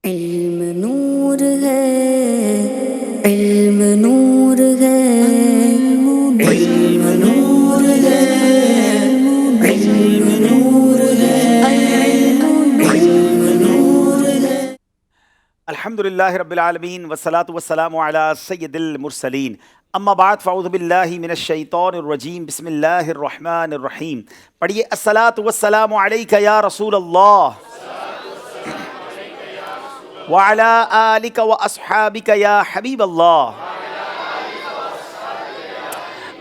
علم نور ہے، علم نور ہے، علم نور ہے، علم نور ہے، علم نور ہے۔ الحمدللہ رب العالمین والصلاة والسلام علی سید المرسلین، اما بعد فاعوذ باللہ من الشیطان الرجیم، بسم اللہ الرحمن الرحیم۔ پڑھیے الصلاة والسلام علیک یا رسول اللہ وعلی آلک واصحابک یا حبیب اللہ،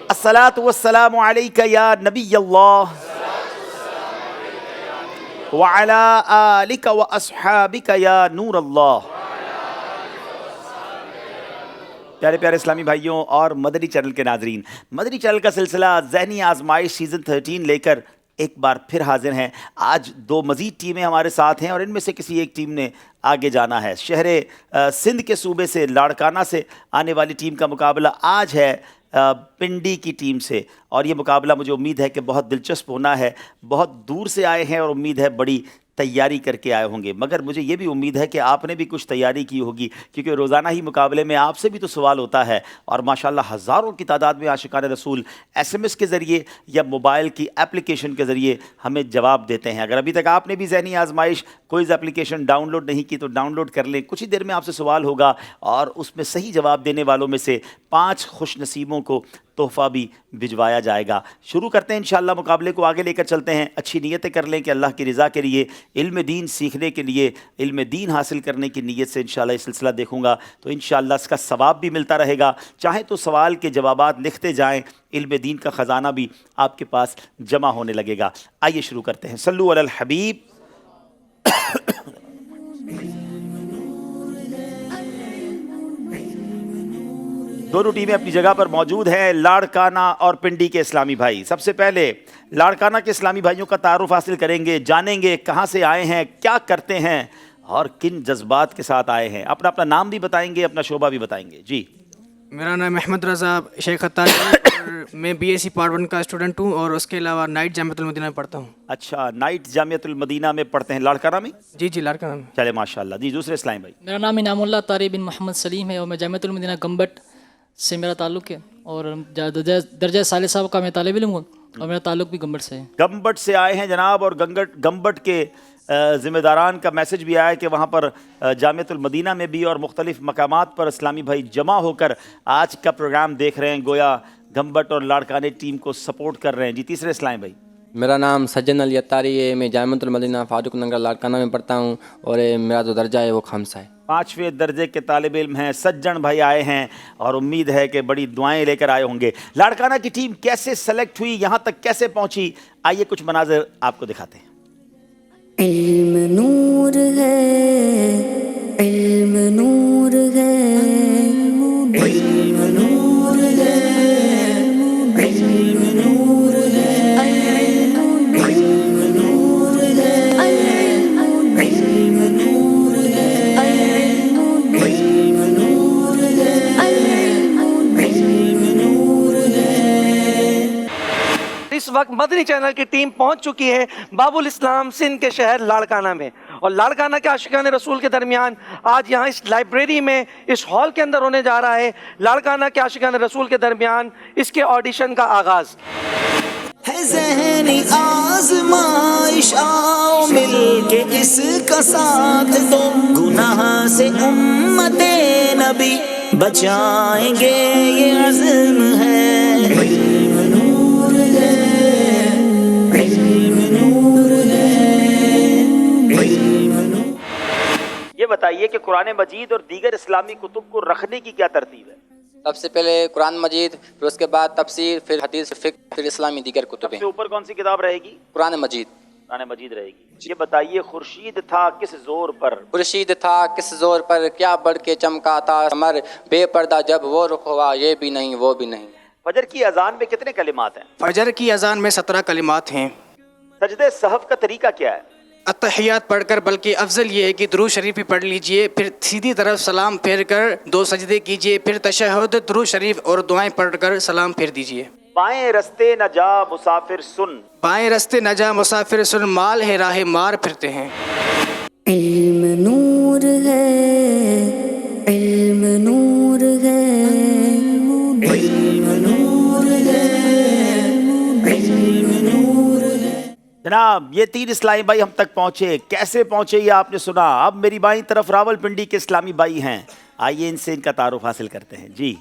الصلاة والسلام علیک یا نبی اللہ وعلی آلک واصحابک یا نور اللہ۔ پیارے پیارے اسلامی بھائیوں اور مدنی چینل کے ناظرین، مدنی چینل کا سلسلہ ذہنی آزمائش سیزن 13 لے کر ایک بار پھر حاضر ہیں۔ آج دو مزید ٹیمیں ہمارے ساتھ ہیں اور ان میں سے کسی ایک ٹیم نے آگے جانا ہے۔ شہر سندھ کے صوبے سے لاڑکانہ سے آنے والی ٹیم کا مقابلہ آج ہے پنڈی کی ٹیم سے، اور یہ مقابلہ مجھے امید ہے کہ بہت دلچسپ ہونا ہے۔ بہت دور سے آئے ہیں اور امید ہے بڑی تیاری کر کے آئے ہوں گے، مگر مجھے یہ بھی امید ہے کہ آپ نے بھی کچھ تیاری کی ہوگی، کیونکہ روزانہ ہی مقابلے میں آپ سے بھی تو سوال ہوتا ہے، اور ماشاءاللہ ہزاروں کی تعداد میں عاشقان رسول ایس ایم ایس کے ذریعے یا موبائل کی اپلیکیشن کے ذریعے ہمیں جواب دیتے ہیں۔ اگر ابھی تک آپ نے بھی ذہنی آزمائش کوئز اپلیکیشن ڈاؤن لوڈ نہیں کی تو ڈاؤن لوڈ کر لیں، کچھ ہی دیر میں آپ سے سوال ہوگا اور اس میں صحیح جواب دینے والوں میں سے 5 خوش نصیبوں کو تحفہ بھی بھجوایا جائے گا۔ شروع کرتے ہیں انشاءاللہ، مقابلے کو آگے لے کر چلتے ہیں۔ اچھی نیتیں کر لیں کہ اللہ کی رضا کے لیے، علم دین سیکھنے کے لیے، علم دین حاصل کرنے کی نیت سے انشاءاللہ یہ سلسلہ دیکھوں گا تو انشاءاللہ اس کا ثواب بھی ملتا رہے گا۔ چاہے تو سوال کے جوابات لکھتے جائیں، علم دین کا خزانہ بھی آپ کے پاس جمع ہونے لگے گا۔ آئیے شروع کرتے ہیں۔ صلو علی الحبیب۔ دونوں ٹیمیں اپنی جگہ پر موجود ہیں، لاڑکانہ اور پنڈی کے اسلامی بھائی۔ سب سے پہلے لاڑکانہ کے اسلامی بھائیوں کا تعارف حاصل کریں گے، جانیں گے کہاں سے آئے ہیں، کیا کرتے ہیں اور کن جذبات کے ساتھ آئے ہیں۔ اپنا اپنا نام بھی بتائیں گے، اپنا شعبہ بھی بتائیں گے۔ جی، میرا نام احمد رضا شیخ اتاری اور میں بی ایس سی پارٹ 1 کا اسٹوڈنٹ ہوں، اور اس کے علاوہ نائٹ جامعۃ المدینہ میں پڑھتا ہوں۔ اچھا، نائٹ جامعۃ المدینہ میں پڑھتے ہیں لاڑکانہ میں؟ جی لاڑکانہ میں۔ چلے ماشاءاللہ۔ جی، دوسرے اسلامی بھائی۔ میرا نام انعام اللہ طاری بن محمد سلیم ہے اور میں جامعۃ المدینہ گمبٹ سے میرا تعلق ہے، اور درجہ ثالث صاحب کا میں طالب علم ہوں اور میرا تعلق بھی گمبٹ سے ہے۔ گمبٹ سے آئے ہیں جناب، اور گمبٹ کے ذمہ داران کا میسج بھی آیا کہ وہاں پر جامعۃ المدینہ میں بھی اور مختلف مقامات پر اسلامی بھائی جمع ہو کر آج کا پروگرام دیکھ رہے ہیں، گویا گمبٹ اور لاڑکانہ ٹیم کو سپورٹ کر رہے ہیں۔ جی، تیسرے اسلامی بھائی۔ میرا نام سجن علی اتاری ہے، میں جامعۃ المدینہ فاروق نگر لاڑکانہ میں پڑھتا ہوں، اور میرا جو درجہ ہے وہ خامسہ ہے۔ 5ویں درجے کے طالب علم ہیں، سجن بھائی آئے ہیں اور امید ہے کہ بڑی دعائیں لے کر آئے ہوں گے۔ لاڑکانہ کی ٹیم کیسے سلیکٹ ہوئی، یہاں تک کیسے پہنچی، آئیے کچھ مناظر آپ کو دکھاتے ہیں۔ علم نور ہے، علم نور ہے، علم نور ہے، علم نور ہے، علم نور ہے، علم نور ہے، علم نور ہے، علم نور ہے۔ اس وقت مدنی چینل کی ٹیم پہنچ چکی ہے باب الاسلام سندھ کے شہر لاڑکانہ میں، اور لاڑکانہ کے عاشقان رسول کے درمیان آج یہاں اس لائبریری میں اس ہال کے اندر ہونے جا رہا ہے لاڑکانہ کے عاشقان رسول کے درمیان اس کے آڈیشن کا آغاز۔ ہے ذہنی آزمائش، آؤ مل کے اس کا ساتھ دو، گناہ سے امت نبی بچائیں گے یہ عزم ہے۔ علم نور ہے، علم نور ہے، علم نور۔ یہ بتائیے کہ قرآن مجید اور دیگر اسلامی کتب کو رکھنے کی کیا ترتیب ہے؟ سب سے پہلے قرآن مجید، پھر اس کے بعد تفسیر، پھر حدیث، فقہ، پھر اسلامی دیگر سب کتبیں۔ سے اوپر کون سی کتاب رہے گی؟ قرآن مجید۔ قرآن مجید رہے گی۔ یہ بتائیے خورشید تھا کس زور پر؟ خورشید تھا کس زور پر، کیا بڑھ کے چمکا تھا قمر، بے پردہ جب وہ رخ ہوا، یہ بھی نہیں وہ بھی نہیں۔ فجر کی اذان میں کتنے کلمات ہیں؟ فجر کی اذان میں 17 کلمات ہیں۔ سجدے سہو کا طریقہ کیا ہے؟ اتحیات پڑھ کر، بلکہ افضل یہ ہے کہ درود شریف بھی پڑھ لیجئے، پھر سیدھی طرف سلام پھیر کر 2 سجدے کیجئے، پھر تشہد، درود شریف اور دعائیں پڑھ کر سلام پھیر دیجئے۔ بائیں رستے نہ جا مسافر سن، بائیں رستے نہ جا مسافر سن، مال ہے راہ مار پھرتے ہیں۔ علم نور ہے، علم نور ہے، علم نور ہے، علم نور ہے۔ جناب یہ 3 اسلامی بھائی ہم تک پہنچے، کیسے پہنچے یہ آپ نے سنا۔ اب میری بائیں طرف راول پنڈی کے اسلامی بھائی ہیں، آئیے ان سے ان کا تعارف حاصل کرتے ہیں۔ جی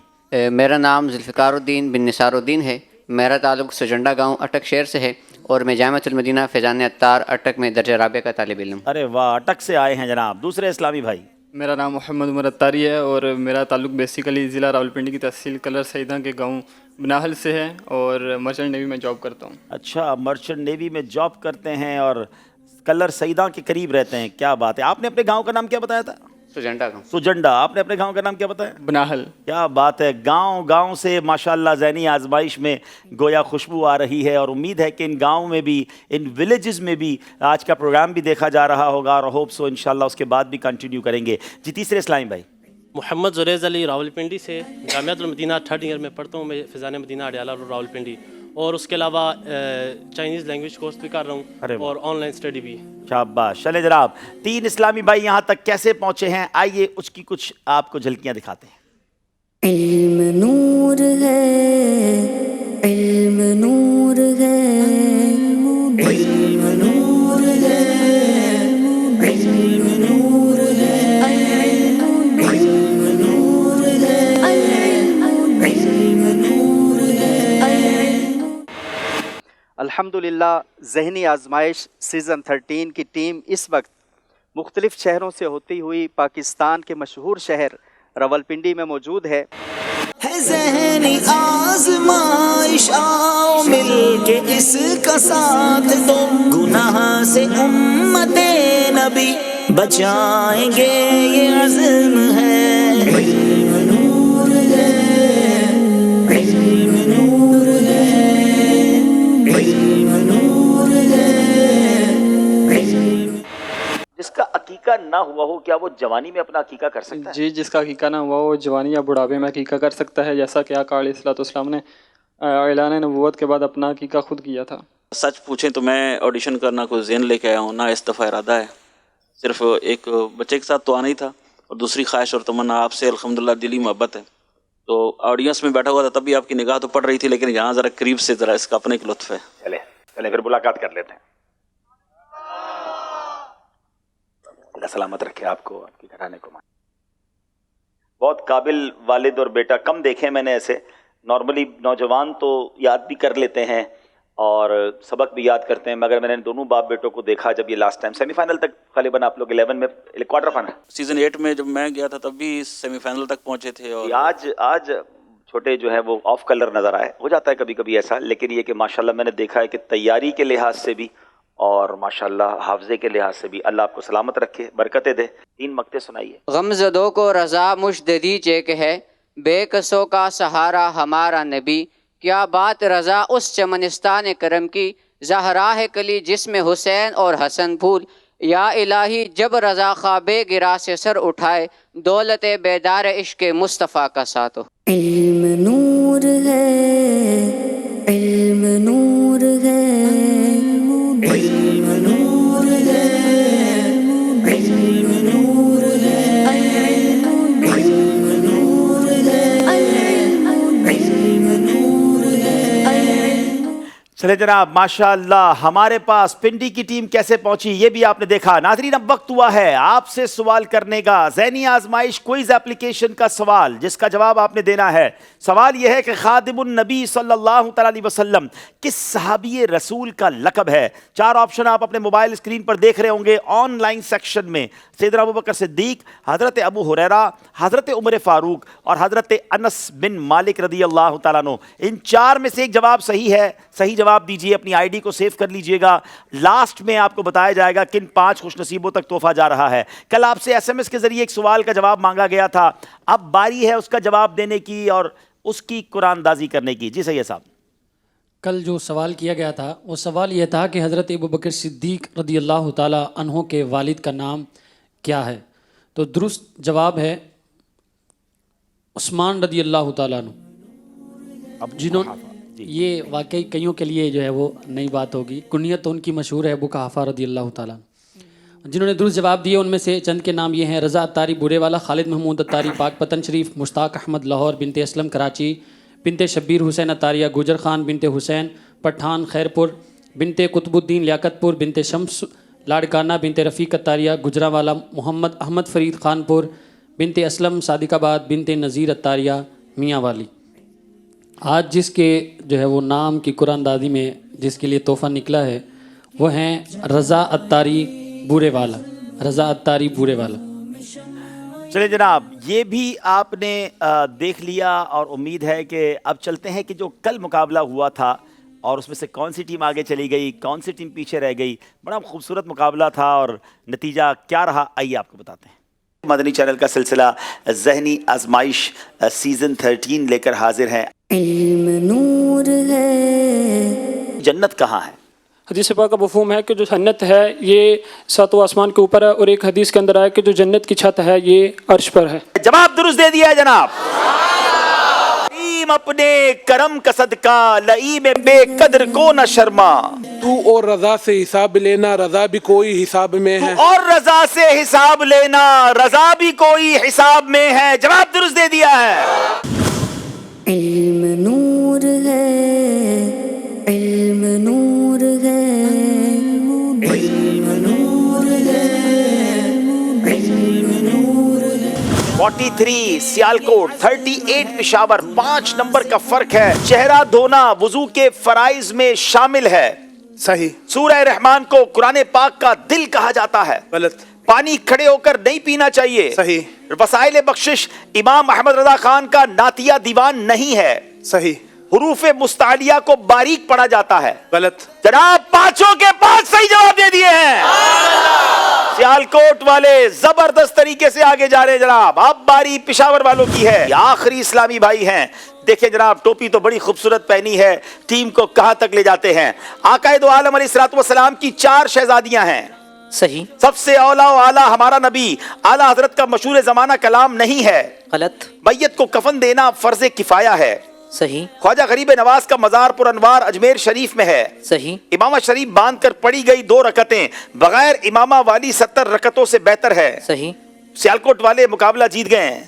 میرا نام ذوالفقار الدین بن نثار الدین ہے، میرا تعلق سجنڈا گاؤں اٹک شہر سے ہے، اور میں جامعۃ المدینہ فیضان عطار اٹک میں درجہ رابعہ کا طالب علم۔ ارے واہ، اٹک سے آئے ہیں جناب۔ دوسرے اسلامی بھائی؟ میرا نام محمد عمر اتاری ہے، اور میرا تعلق بیسیکلی ضلع راولپنڈی کی تحصیل کلر سیداں کے گاؤں بناہل سے ہے، اور مرچنٹ نیوی میں جاب کرتا ہوں۔ اچھا، مرچنٹ نیوی میں جاب کرتے ہیں اور کلر سیداں کے قریب رہتے ہیں، کیا بات ہے۔ آپ نے اپنے گاؤں کا نام کیا بتایا تھا؟ سجنڈا گاؤں۔ سجنڈا۔ آپ نے اپنے گاؤں کا نام کیا بتایا؟ بناہل۔ کیا بات ہے، گاؤں گاؤں سے ماشاءاللہ ذہنی آزمائش میں گویا خوشبو آ رہی ہے، اور امید ہے کہ ان گاؤں میں بھی، ان ولیجز میں بھی آج کا پروگرام بھی دیکھا جا رہا ہوگا، اور ہوپ سو انشاءاللہ اس کے بعد بھی کنٹینیو کریں گے۔ جی تیسرے اسلامی بھائی؟ محمد زریز علی راولپنڈی سے، جامعۃ المدینہ 3rd ایئر میں پڑھتا ہوں میں، فیضان مدینہ اڈیالہ راولپنڈی، اور اس کے علاوہ چائنیز لینگویج کورس بھی کر رہا ہوں، اور آن لائن اسٹڈی بھی۔ شاباش۔ چلے جناب، 3 اسلامی بھائی یہاں تک کیسے پہنچے ہیں، آئیے اس کی کچھ آپ کو جھلکیاں دکھاتے ہیں۔ علم نور ہے، علم نور ہے، علم نور ہے، علم نور ہے، علم نور ہے، علم نور ہے۔ الحمدللہ ذہنی آزمائش سیزن 13 کی ٹیم اس وقت مختلف شہروں سے ہوتی ہوئی پاکستان کے مشہور شہر راولپنڈی میں موجود ہے۔ ذہنی آزمائش آؤ مل کے اس کا ساتھ دو، گناہ سے امت نبی بچائیں گے یہ عزم ہے۔ علم نور ہے، علم نور ہے، علم نور ہے، علم۔ جس کا عقیقہ نہ ہوا ہو، کیا وہ جوانی میں اپنا عقیقہ کر سکتا ہے؟ جی، جس کا عقیقہ نہ ہوا وہ جوانی یا بڑھاپے میں عقیقہ کر سکتا ہے، جیسا کہ آقا علیہ الصلوۃ والسلام نے اعلان نبوت کے بعد اپنا عقیقہ خود کیا تھا۔ سچ پوچھیں تو میں آڈیشن کرنا کوئی ذہن لے کے آیا ہوں، نہ اس دفعہ ارادہ ہے، صرف ایک بچے کے ساتھ تو آنا ہی تھا، اور دوسری خواہش اور تمنا آپ سے الحمدللہ دلی محبت ہے۔ تو آڈینس میں بیٹھا ہوا تھا تب بھی آپ کی نگاہ تو پڑ رہی تھی، لیکن یہاں ذرا قریب سے ذرا اس کا اپنے ایک لطف ہے۔ چلے پھر ملاقات کر لیتے ہیں۔ اللہ سلامت رکھے آپ کو، آپ کے گھرانے کو۔ بہت قابل والد اور بیٹا کم دیکھے میں نے ایسے۔ نارملی نوجوان تو یاد بھی کر لیتے ہیں اور سبق بھی یاد کرتے ہیں، مگر میں نے دونوں باپ بیٹوں کو دیکھا جب یہ لاسٹ ٹائم سیمی فائنل تک، غالباً آپ لوگ 11 میں کوارٹر فائنل، سیزن 8 میں جب میں گیا تھا تب بھی سیمی فائنل تک پہنچے تھے۔ اور آج چھوٹے جو ہیں وہ آف کلر نظر آئے، ہو جاتا ہے کبھی کبھی ایسا، لیکن یہ کہ ماشاءاللہ میں نے دیکھا ہے کہ تیاری کے لحاظ سے بھی اور ماشاءاللہ حافظے کے لحاظ سے بھی اللہ آپ کو سلامت رکھے، برکتیں دے۔ 3 مقطع سنائیے۔ غم زدوں کو رضا مشددی چیک ہے، بے کسوں کا سہارا ہمارا نبی، کیا بات رضا اس چمنستان کرم کی، زہرا ہے کلی جس میں حسین اور حسن پھول، یا الہی جب رضا خواب گرا سے سر اٹھائے، دولت بیدار عشق مصطفیٰ کا ساتھ ہو۔ علم نور ہے، علم نور ہے، علم نور ہے، علم نور ہے، علم نور ہے، علم نور ہے۔ چلے جناب، ماشاءاللہ ہمارے پاس پنڈی کی ٹیم کیسے پہنچی یہ بھی آپ نے دیکھا۔ ناظرین اب وقت ہوا ہے آپ سے سوال کرنے کا، ذہنی آزمائش کوئز اپلیکیشن کا سوال جس کا جواب آپ نے دینا ہے۔ سوال یہ ہے کہ خادم النبی صلی اللہ تعالی علیہ وسلم کس صحابی رسول کا لقب ہے؟ 4 آپشن آپ اپنے موبائل اسکرین پر دیکھ رہے ہوں گے آن لائن سیکشن میں۔ سیدنا ابوبکر صدیق، حضرت ابو ہریرہ، حضرت عمر فاروق اور حضرت انس بن مالک رضی اللہ تعالیٰ عنہ۔ ان 4 میں سے ایک جواب صحیح ہے، صحیح جواب دیجئے، اپنی آئی ڈی کو سیو کر لیجئے گا۔ لاسٹ میں آپ کو بتایا جائے گا کن 5 خوش نصیبوں تک تحفہ جا رہا ہے۔ کل آپ سے SMS کے ذریعے ایک سوال کا جواب مانگا گیا تھا، اب باری ہے اس کا جواب دینے کی اور اس کی قرآن دازی کرنے کی۔ جی سید صاحب، کل جو سوال کیا گیا تھا وہ سوال یہ تھا کہ حضرت ابوبکر صدیق رضی اللہ تعالیٰ عنہ کے والد کا نام کیا ہے؟ تو درست جواب ہے عثمان رضی اللہ تعالیٰ عنہ، جنہوں یہ واقعی کئیوں کے لیے جو ہے وہ نئی بات ہوگی، کنیت ان کی مشہور ہے ابو قحافہ رضی اللہ تعالیٰ عنہ۔ جنہوں نے درست جواب دیے ان میں سے چند کے نام یہ ہیں: رضا اتاری بورے والا، خالد محمود اتاری پاک پتن شریف، مشتاق احمد لاہور، بنت اسلم کراچی، بنت شبیر حسین اتاریہ گوجر خان، بنت حسین پٹھان خیرپور، بنت قطب الدین لیاقت پور، بنت شمس لاڑکانہ، بنت رفیق اتاریہ گجرانوالا، محمد احمد فرید خانپور، بنت اسلم صادق آباد، بنت نذیر اتاریہ میاں والی۔ آج جس کے جو ہے وہ نام کی قرآن دادی میں جس کے لیے تحفہ نکلا ہے وہ ہیں رضا اتاری بورے والا، رضا اتاری بورے والا۔ چلے جناب، یہ بھی آپ نے دیکھ لیا اور امید ہے کہ اب چلتے ہیں کہ جو کل مقابلہ ہوا تھا اور اس میں سے کون سی ٹیم آگے چلی گئی، کون سی ٹیم پیچھے رہ گئی۔ بڑا خوبصورت مقابلہ تھا اور نتیجہ کیا رہا، آئیے آپ کو بتاتے ہیں۔ مدنی چینل کا سلسلہ ذہنی آزمائش سیزن 13 لے کر حاضر ہیں۔ علم نور ہے، جنت کہاں ہے؟ حدیث پاک کا مفہوم ہے کہ جو جنت ہے یہ ساتوں آسمان کے اوپر ہے، اور ایک حدیث کے اندر آیا کہ جو جنت کی چھت ہے یہ عرش پر ہے۔ جواب درست دے دیا ہے جناب۔ کریم اپنے کرم کا صدقہ، لئیم بے قدر کو نہ شرما۔ تو اور رضا سے حساب لینا، رضا بھی کوئی حساب میں ہے۔ تو اور رضا سے حساب لینا، رضا بھی کوئی حساب میں ہے۔ جواب درست دے دیا ہے۔ علم نور ہے، علم نور ہے، علم نور ہے، علم نور ہے۔ 43 سیالکوٹ، 38 پشاور، 5 نمبر کا فرق ہے۔ چہرہ دھونا وضو کے فرائض میں شامل ہے۔ صحیح۔ سورہ رحمان کو قرآن پاک کا دل کہا جاتا ہے۔ غلط۔ پانی کھڑے ہو کر نہیں پینا چاہیے۔ صحیح۔ وسائل بخشش امام احمد رضا خان کا نعتیہ دیوان نہیں ہے۔ صحیح۔ حروف مستعلیہ کو باریک پڑھا جاتا ہے۔ غلط۔ جناب 5 کے 5 صحیح جواب دے دیے ہیں۔ سیالکوٹ والے زبردست طریقے سے آگے جا رہے ہیں جناب۔ اب باری پشاور والوں کی ہے۔ یہ آخری اسلامی بھائی ہیں۔ دیکھیں جناب، ٹوپی تو بڑی خوبصورت پہنی ہے، ٹیم کو کہاں تک لے جاتے ہیں۔ آقا دو عالم علیہ الصلوۃ والسلام کی 4 شہزادیاں ہیں۔ صحیح۔ سب سے اولا و اعلیٰ ہمارا نبی اعلیٰ حضرت کا مشہور زمانہ کلام نہیں ہے۔ غلط۔ میت کو کفن دینا فرض کفایہ ہے۔ صحیح۔ خواجہ غریب نواز کا مزار پر انوار اجمیر شریف میں ہے۔ صحیح۔ امامہ شریف باندھ کر پڑھی گئی 2 رکعتیں بغیر امامہ والی 70 رکعتوں سے بہتر ہے۔ صحیح۔ سیالکوٹ والے مقابلہ جیت گئے ہیں۔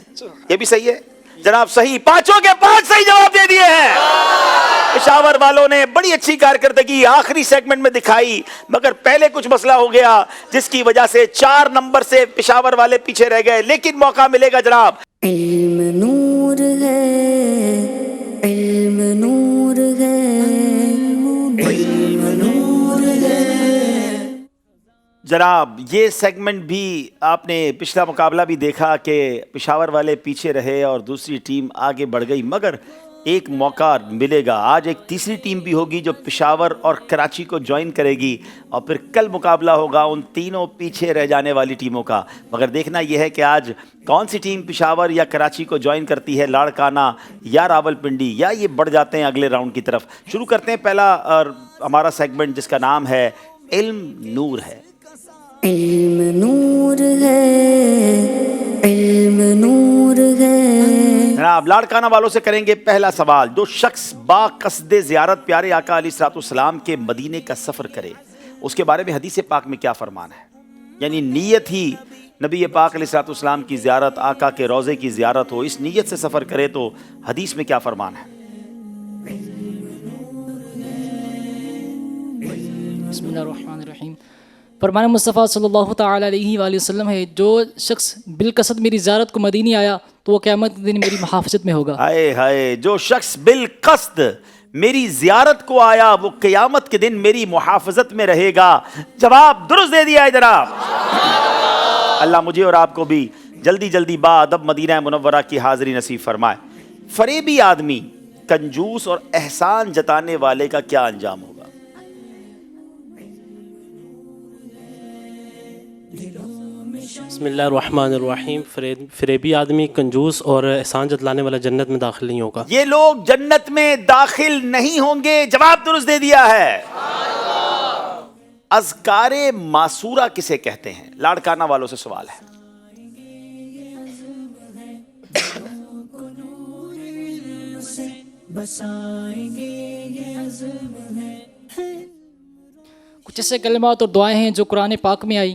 یہ بھی صحیح ہے جناب، صحیح۔ 5 کے 5 صحیح جواب دے دیے ہیں۔ پشاور والوں نے بڑی اچھی کارکردگی آخری سیگمنٹ میں دکھائی، مگر پہلے کچھ مسئلہ ہو گیا جس کی وجہ سے 4 نمبر سے پشاور والے پیچھے رہ گئے، لیکن موقع ملے گا جناب۔ علم نور ہے، علم نور ہے، علم نور ہے۔ جناب یہ سیگمنٹ بھی آپ نے پچھلا مقابلہ بھی دیکھا کہ پشاور والے پیچھے رہے اور دوسری ٹیم آگے بڑھ گئی، مگر ایک موقع ملے گا۔ آج ایک تیسری ٹیم بھی ہوگی جو پشاور اور کراچی کو جوائن کرے گی، اور پھر کل مقابلہ ہوگا ان تینوں پیچھے رہ جانے والی ٹیموں کا۔ مگر دیکھنا یہ ہے کہ آج کون سی ٹیم پشاور یا کراچی کو جوائن کرتی ہے، لاڑکانہ یا راولپنڈی، یا یہ بڑھ جاتے ہیں اگلے راؤنڈ کی طرف۔ شروع کرتے ہیں پہلا ہمارا سیگمنٹ جس کا نام ہے علم نور ہے۔ علم نور ہے، علم نور ہے۔ جناب لاڑکانہ والوں سے کریں گے پہلا سوال۔ جو شخص با قصد زیارت پیارے آقا علیہ الصلوۃ والسلام کے مدینے کا سفر کرے، اس کے بارے میں حدیث پاک میں کیا فرمان ہے؟ یعنی نیت ہی نبی پاک علیہ الصلوۃ والسلام کی زیارت، آقا کے روضے کی زیارت ہو، اس نیت سے سفر کرے تو حدیث میں کیا فرمان ہے؟ بسم اللہ الرحمن الرحیم۔ فرمان مصطفیٰ صلی اللہ تعالیٰ علیہ وآلہ وسلم ہے، جو شخص بالقصد میری زیارت کو مدینے آیا تو وہ قیامت کے دن میری محافظت میں ہوگا۔ ہائے ہائے، جو شخص بالقصد میری زیارت کو آیا وہ قیامت کے دن میری محافظت میں رہے گا۔ جواب درست دے دیا ہے جناب۔ اللہ مجھے اور آپ کو بھی جلدی جلدی با ادب مدینہ منورہ کی حاضری نصیب فرمائے۔ فریبی آدمی، کنجوس اور احسان جتانے والے کا کیا انجام ہوگا؟ بسم اللہ الرحمن الرحیم۔ فریبی آدمی، کنجوس اور احسان جتلانے والا جنت میں داخل نہیں ہوگا۔ یہ لوگ جنت میں داخل نہیں ہوں گے۔ جواب درست دے دیا ہے۔ اذکار معصورہ کسے کہتے ہیں؟ لاڑکانہ والوں سے سوال ہے۔ کچھ ایسے کلمات اور دعائیں ہیں جو قرآن پاک میں آئی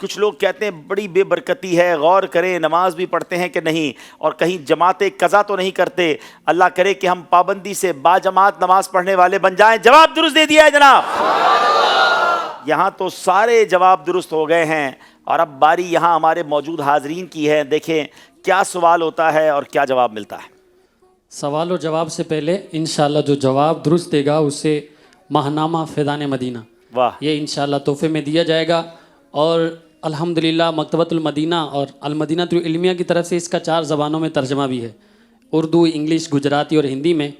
کچھ لوگ کہتے ہیں بڑی بے برکتی ہے، غور کریں نماز بھی پڑھتے ہیں کہ نہیں، اور کہیں جماعت قضا تو نہیں کرتے. اللہ کرے کہ ہم پابندی سے با جماعت نماز پڑھنے والے بن جائیں. جواب درست دے دیا ہے جناب. یہاں تو سارے جواب درست ہو گئے ہیں، اور اب باری یہاں ہمارے موجود حاضرین کی ہے. دیکھیں کیا سوال ہوتا ہے اور کیا جواب ملتا ہے. سوال و جواب سے پہلے انشاءاللہ جو جواب درست دے گا اسے ماہنامہ فیضان مدینہ یہ انشاءاللہ تحفے میں دیا جائے گا. اور الحمدللہ مکتبۃ المدینہ اور المدینۃ العلمیہ کی طرف سے اس کا 4 زبانوں میں ترجمہ بھی ہے، اردو، انگلش، گجراتی اور ہندی میں.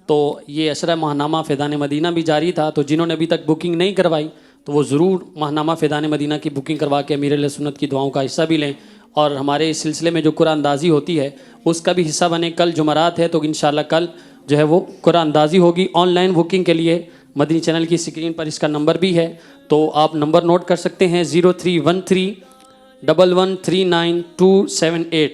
تو یہ عشرہ ماہنامہ فیضان مدینہ بھی جاری تھا، تو جنہوں نے ابھی تک بکنگ نہیں کروائی تو وہ ضرور ماہنامہ فیضان مدینہ کی بکنگ کروا کے امیر اہل سنت کی دعاؤں کا حصہ بھی لیں. اور ہمارے اس سلسلے میں جو قرآن اندازی ہوتی ہے اس کا بھی حصہ بنے. کل جمعرات ہے تو انشاءاللہ کل جو ہے وہ قرآن اندازی ہوگی. آن لائن بکنگ کے لیے مدنی چینل کی اسکرین پر اس کا نمبر بھی ہے، تو آپ نمبر نوٹ کر سکتے ہیں 0313113978.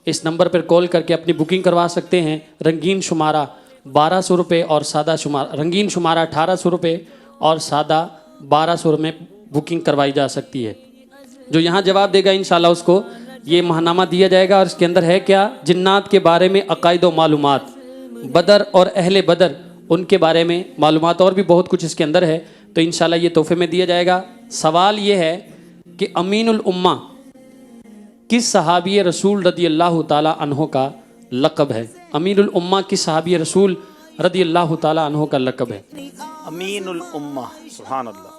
اس نمبر پر کال کر کے اپنی بکنگ کروا سکتے ہیں. رنگین شمارہ 1200 روپے اور سادہ شمارہ، رنگین شمارہ 1800 روپے اور سادہ 1200 میں بکنگ کروائی جا سکتی ہے. جو یہاں جواب دے گا انشاءاللہ اس کو یہ ماہنامہ دیا جائے گا. اور اس کے اندر ہے کیا؟ جنات کے بارے میں عقائد و معلومات، بدر اور اہل بدر ان کے بارے میں معلومات، اور بھی بہت کچھ اس کے اندر ہے. تو انشاءاللہ یہ تحفے میں دیا جائے گا. سوال یہ ہے کہ امین الامہ کس صحابی رسول رضی اللہ تعالیٰ عنہ کا لقب ہے؟ امین الامہ کس صحابی رسول رضی اللہ تعالیٰ عنہ کا لقب ہے؟ امین الامہ، سبحان اللہ.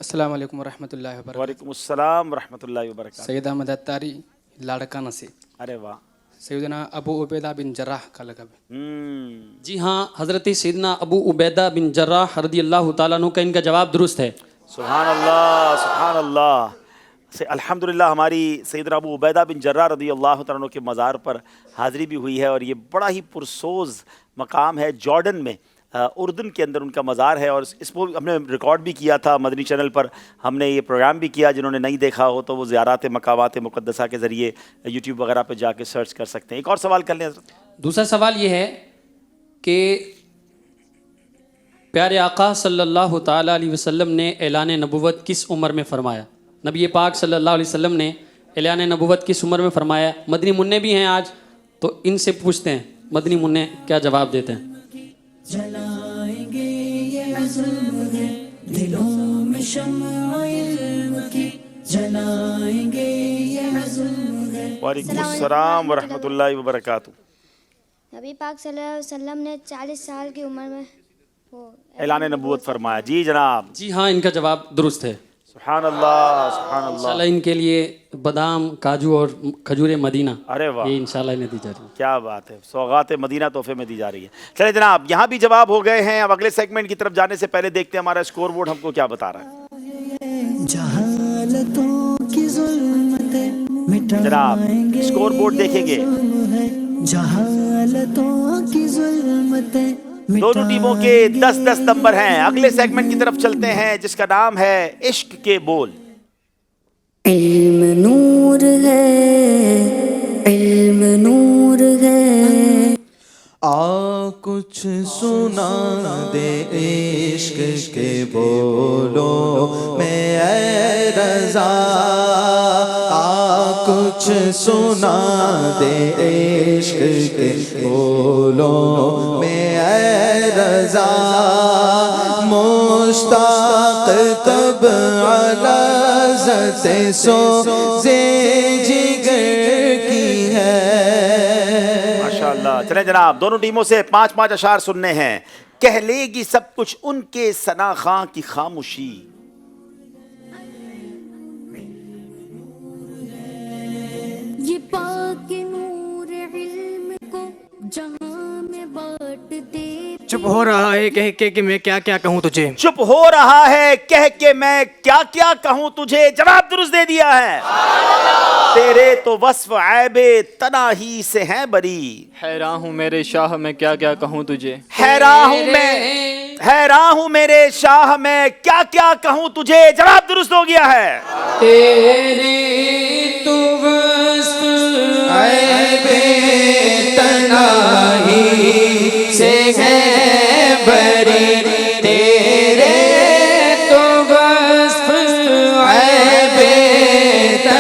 السلام علیکم ورحمۃ اللہ وبرکاتہ. وعلیکم السلام ورحمۃ اللہ وبرکاتہ. سید احمد اتاری لاڑکانہ سے. ارے واہ. سیدنا ابو عبیدہ بن جراح کا لقب ہے. جی ہاں، حضرت سیدنا ابو عبیدہ بن جراح رضی اللہ تعالیٰ عنہ کا ان کا جواب درست ہے. سبحان اللہ سبحان اللہ. الحمدللہ ہماری سیدنا ابو عبیدہ بن جراح رضی اللہ تعالیٰ عنہ کے مزار پر حاضری بھی ہوئی ہے، اور یہ بڑا ہی پرسوز مقام ہے جارڈن میں، اردن کے اندر ان کا مزار ہے. اور اس کو ہم نے ریکارڈ بھی کیا تھا مدنی چینل پر، ہم نے یہ پروگرام بھی کیا. جنہوں نے نہیں دیکھا ہو تو وہ زیارات مقامات مقدسہ کے ذریعے یوٹیوب وغیرہ پہ جا کے سرچ کر سکتے ہیں. ایک اور سوال کر لیں حضرت. دوسرا سوال یہ ہے کہ پیارے آقا صلی اللہ تعالیٰ علیہ وسلم نے اعلان نبوت کس عمر میں فرمایا؟ نبی پاک صلی اللہ علیہ وسلم نے اعلان نبوت کس عمر میں فرمایا؟ مدنی منع بھی ہیں آج، تو ان سے پوچھتے ہیں مدنی منع کیا جواب دیتے ہیں. جلائیں گے یہ عزم ہے دلوں میں شمع علم کی، جلائیں گے یہ عزم ہے. وعلیکم السلام ورحمۃ اللہ وبرکاتہ. نبی پاک صلی اللہ علیہ وسلم نے 40 سال کی عمر میں اعلان نبوت فرمایا. جی جناب. جی ہاں، ان کا جواب درست ہے. سبحان اللہ سبحان اللہ. انشاءاللہ ان کے لیے بادام، کاجو اور کھجور مدینہ، ارے واہ، یہ انشاءاللہ انہیں دی جا رہی ہے. کیا بات ہے، سوغات مدینہ تحفے میں دی جا رہی ہے. چلے جناب، یہاں بھی جواب ہو گئے ہیں. اب اگلے سیگمنٹ کی طرف جانے سے پہلے دیکھتے ہیں ہمارا اسکور بورڈ ہم کو کیا بتا رہا ہے. جہالتوں کی ظلمتیں جناب اسکور بورڈ دیکھیں گے. جہالتوں کی ظلمتیں دونوں ٹیموں کے 10-10 نمبر ہیں. اگلے سیگمنٹ کی طرف چلتے ہیں جس کا نام ہے عشق کے بول. علم نور ہے، علم نور ہے. آ کچھ سنا دے عشق کے بولو میں اے رضا، آ کچھ سنا دے عشق کے بولو میں اے رضا. مشتاق کب علازت سوزے جگر کی ہے. ماشاءاللہ. چلیں جناب، دونوں ٹیموں سے 5-5 اشعار سننے ہیں. کہہ لے گی سب کچھ ان کے ثنا خاں کی خاموشی. یہ پاک نور علم کو جہاں میں بانٹ دے. چپ ہو رہا ہے کہہ کے کہ میں کیا کیا کہوں تجھے. چپ ہو رہا ہے کہہ کے میں کیا کیا کہوں تجھے. جواب درست دے دیا ہے. تیرے تو وصف عیب تناہی سے ہیں بری. حیران ہوں میرے شاہ میں کیا کیا کہوں تجھے. حیران ہوں میرے شاہ میں کیا کیا کہوں تجھے. جواب درست ہو گیا ہے. تیرے تو وصف عیب تناہی سے ہے بری. تیرے تو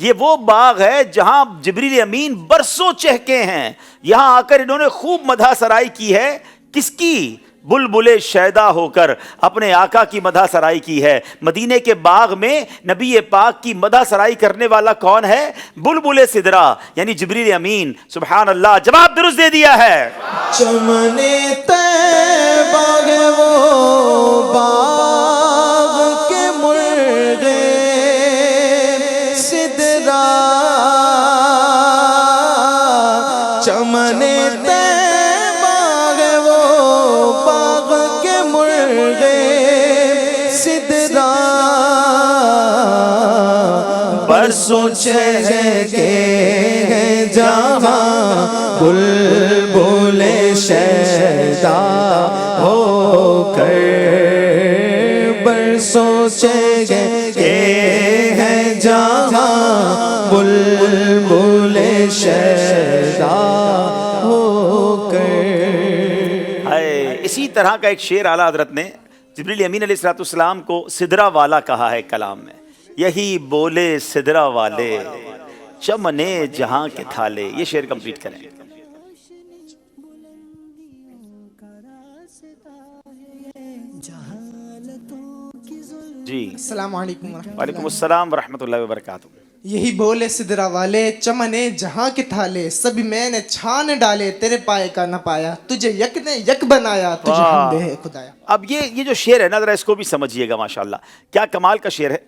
یہ وہ باغ ہے جہاں جبریل امین برسوں چہکے ہیں. یہاں آ کر انہوں نے خوب مدح سرائی کی ہے. کس کی؟ بلبل شیدا ہو کر اپنے آقا کی مدح سرائی کی ہے. مدینے کے باغ میں نبی پاک کی مدح سرائی کرنے والا کون ہے؟ بلبل سدرا یعنی جبریل امین. سبحان اللہ. جواب درست دے دیا ہے. چمن طیبہ ہے وہ باغ کے مرغ سدرا. چمن طیبہ ہے وہ باغ کے مرغ سدرا. برسوں چہکے ہیں جہاں بلبل شیدا ہو کر. برسوں چہکے ہیں جہاں بلبل شیدا ہو کر. اسی طرح کا ایک شعر اعلیٰ حضرت نے جبریل امین علیہ الصلوۃ والسلام کو سدرا والا کہا ہے کلام میں. یہی بولے سدرا والے چمنے جہاں کے تھالے. یہ شعر کمپلیٹ کریں. جی السلام علیکم. وعلیکم السلام ورحمۃ اللہ وبرکاتہ. یہی بولے سدرا والے چمنے جہاں کے تھالے. سب میں نے چھان ڈالے تیرے پائے کا نہ پایا. تجھے یک نے یک بنایا تجھے حمد ہے خدایا. اب یہ جو شعر ہے نا ذرا اس کو بھی سمجھیے گا. ماشاءاللہ کیا کمال کا شعر ہے.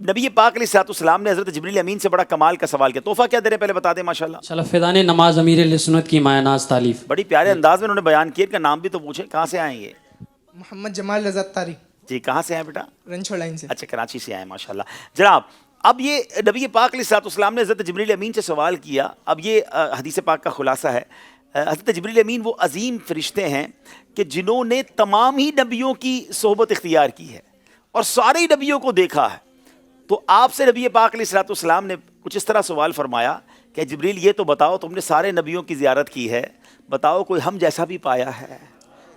نبی پاک علیہ الصلوۃ والسلام نے حضرت جبریل امین سے بڑا کمال کا سوال کیا. تحفہ کیا دے رہے پہلے بتا دیں. ماشاءاللہ چلو فیضان نماز امیر اہل سنت کی مایہ ناز تعلیف. بڑی پیارے انداز میں انہوں نے بیان کیا. ان کا نام بھی تو پوچھیں. کہاں سے آئیں یہ؟ محمد جمال رضا تاری. جی کہاں سے آئے بیٹا؟ رنچھوڑ لائن سے. اچھا کراچی سے آئے. ماشاءاللہ. جناب اب یہ نبی پاک علیہ الصلوۃ والسلام نے حضرت جبریل امین سے سوال کیا. اب یہ حدیث پاک کا خلاصہ ہے. حضرت جبریل امین وہ عظیم فرشتے ہیں کہ جنہوں نے تمام ہی نبیوں کی صحبت اختیار کی ہے اور سارے ہی نبیوں کو دیکھا ہے. تو آپ سے نبی پاک علیہ الصلوۃ والسلام نے کچھ اس طرح سوال فرمایا کہ جبریل یہ تو بتاؤ تم نے سارے نبیوں کی زیارت کی ہے, بتاؤ کوئی ہم جیسا بھی پایا ہے,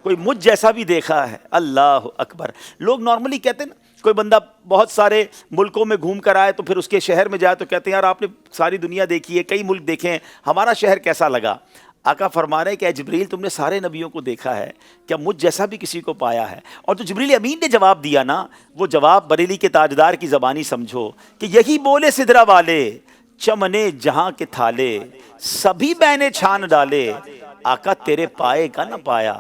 کوئی مجھ جیسا بھی دیکھا ہے؟ اللہ اکبر. لوگ نارملی کہتے ہیں نا کوئی بندہ بہت سارے ملکوں میں گھوم کر آئے تو پھر اس کے شہر میں جائے تو کہتے ہیں یار آپ نے ساری دنیا دیکھی ہے, کئی ملک دیکھے ہیں, ہمارا شہر کیسا لگا؟ آقا فرما رہے کہ اے جبریل تم نے سارے نبیوں کو دیکھا ہے, کیا مجھ جیسا بھی کسی کو پایا ہے؟ اور جو جبریل امین نے جواب دیا نا وہ جواب بریلی کے تاجدار کی زبانی سمجھو کہ یہی بولے سدرا والے چمنے جہاں کے تھالے سبھی میں نے چھان ڈالے. آقا تیرے پائے کا نہ پایا,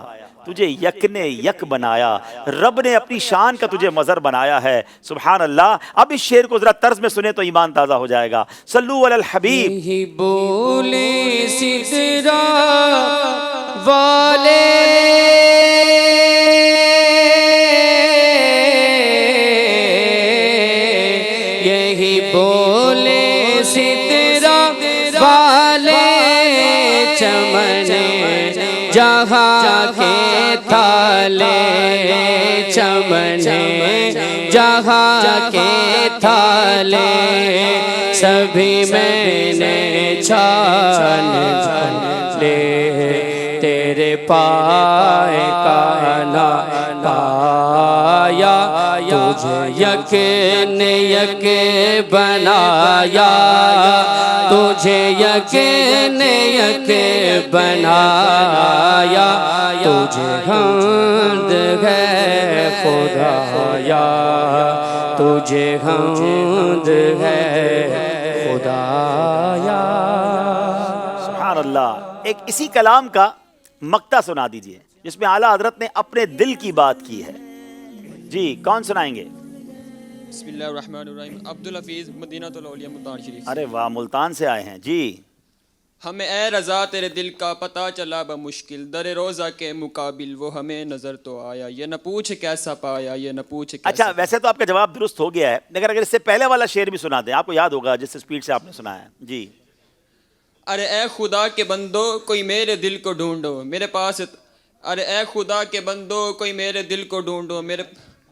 تجھے یک نے یک بنایا, رب نے اپنی شان کا تجھے مظہر بنایا ہے. سبحان اللہ. اب اس شعر کو ذرا طرز میں سنیں تو ایمان تازہ ہو جائے گا. صلو علی الحبیب. یہی بولے سدرا والے یہی بولے سدرا والے چمنے جہاں کے تھالے چمنے جہاں کے تھالے سبھی میں نے چھان لے تیرے پائے کا نہ پایا تجھے یک نے یک بنایا تجھے یک نے یک بنایا تجھے حمد ہے خدایا تجھے حمد ہے خدایا. سبحان اللہ. ایک اسی کلام کا مقطع سنا دیجئے جس میں اعلیٰ حضرت نے اپنے دل کی بات کی ہے. جی کون سنائیں گے؟ بسم اللہ الرحمن الرحیم. عبدالحفیظ مدینہ الاولیاء ملتان شریف. ارے واہ ملتان سے آئے ہیں. جی ہمیں اے رضا تیرے دل کا پتہ چلا بمشکل در روزہ کے مقابل وہ ہمیں نظر تو آیا یہ نہ پوچھ کیسا پایا یہ نہ پوچھ کیسا. اچھا ویسے تو آپ کا جواب درست ہو گیا ہے لیکن اگر اس سے پہلے والا شعر بھی سنا دیں, آپ کو یاد ہوگا جس سپیڈ سے آپ نے سنا ہے. جی ارے اے خدا کے بندو کوئی میرے دل کو ڈھونڈو میرے پاس. ارے اے خدا کے بندو کوئی میرے دل کو ڈھونڈو میرے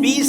20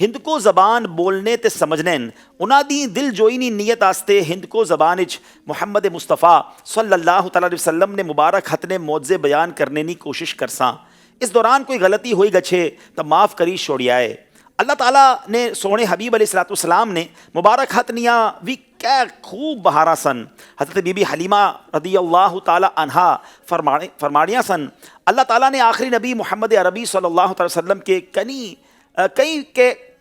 ہند کو زبان بولنے تے سمجھنے انہاں دی دل جوئینی نیت آستے ہند کو زبان اچ محمد مصطفیٰ صلی اللہ تعالیٰ علیہ وسلم نے مبارک حت نے موضے بیان کرنے نی کوشش کرساں. اس دوران کوئی غلطی ہوئی گچھے تو معاف کری چھوڑیائے. اللہ تعالیٰ نے سونے حبیب علیہ السلام نے مبارک حت نیاں وی کیا خوب بہارا سن. حضرت بی بی حلیمہ رضی اللہ تعالیٰ عنہا فرمانیاں سن اللہ تعالیٰ نے آخری نبی محمد عربی صلی اللہ تعالیٰ وسلم کے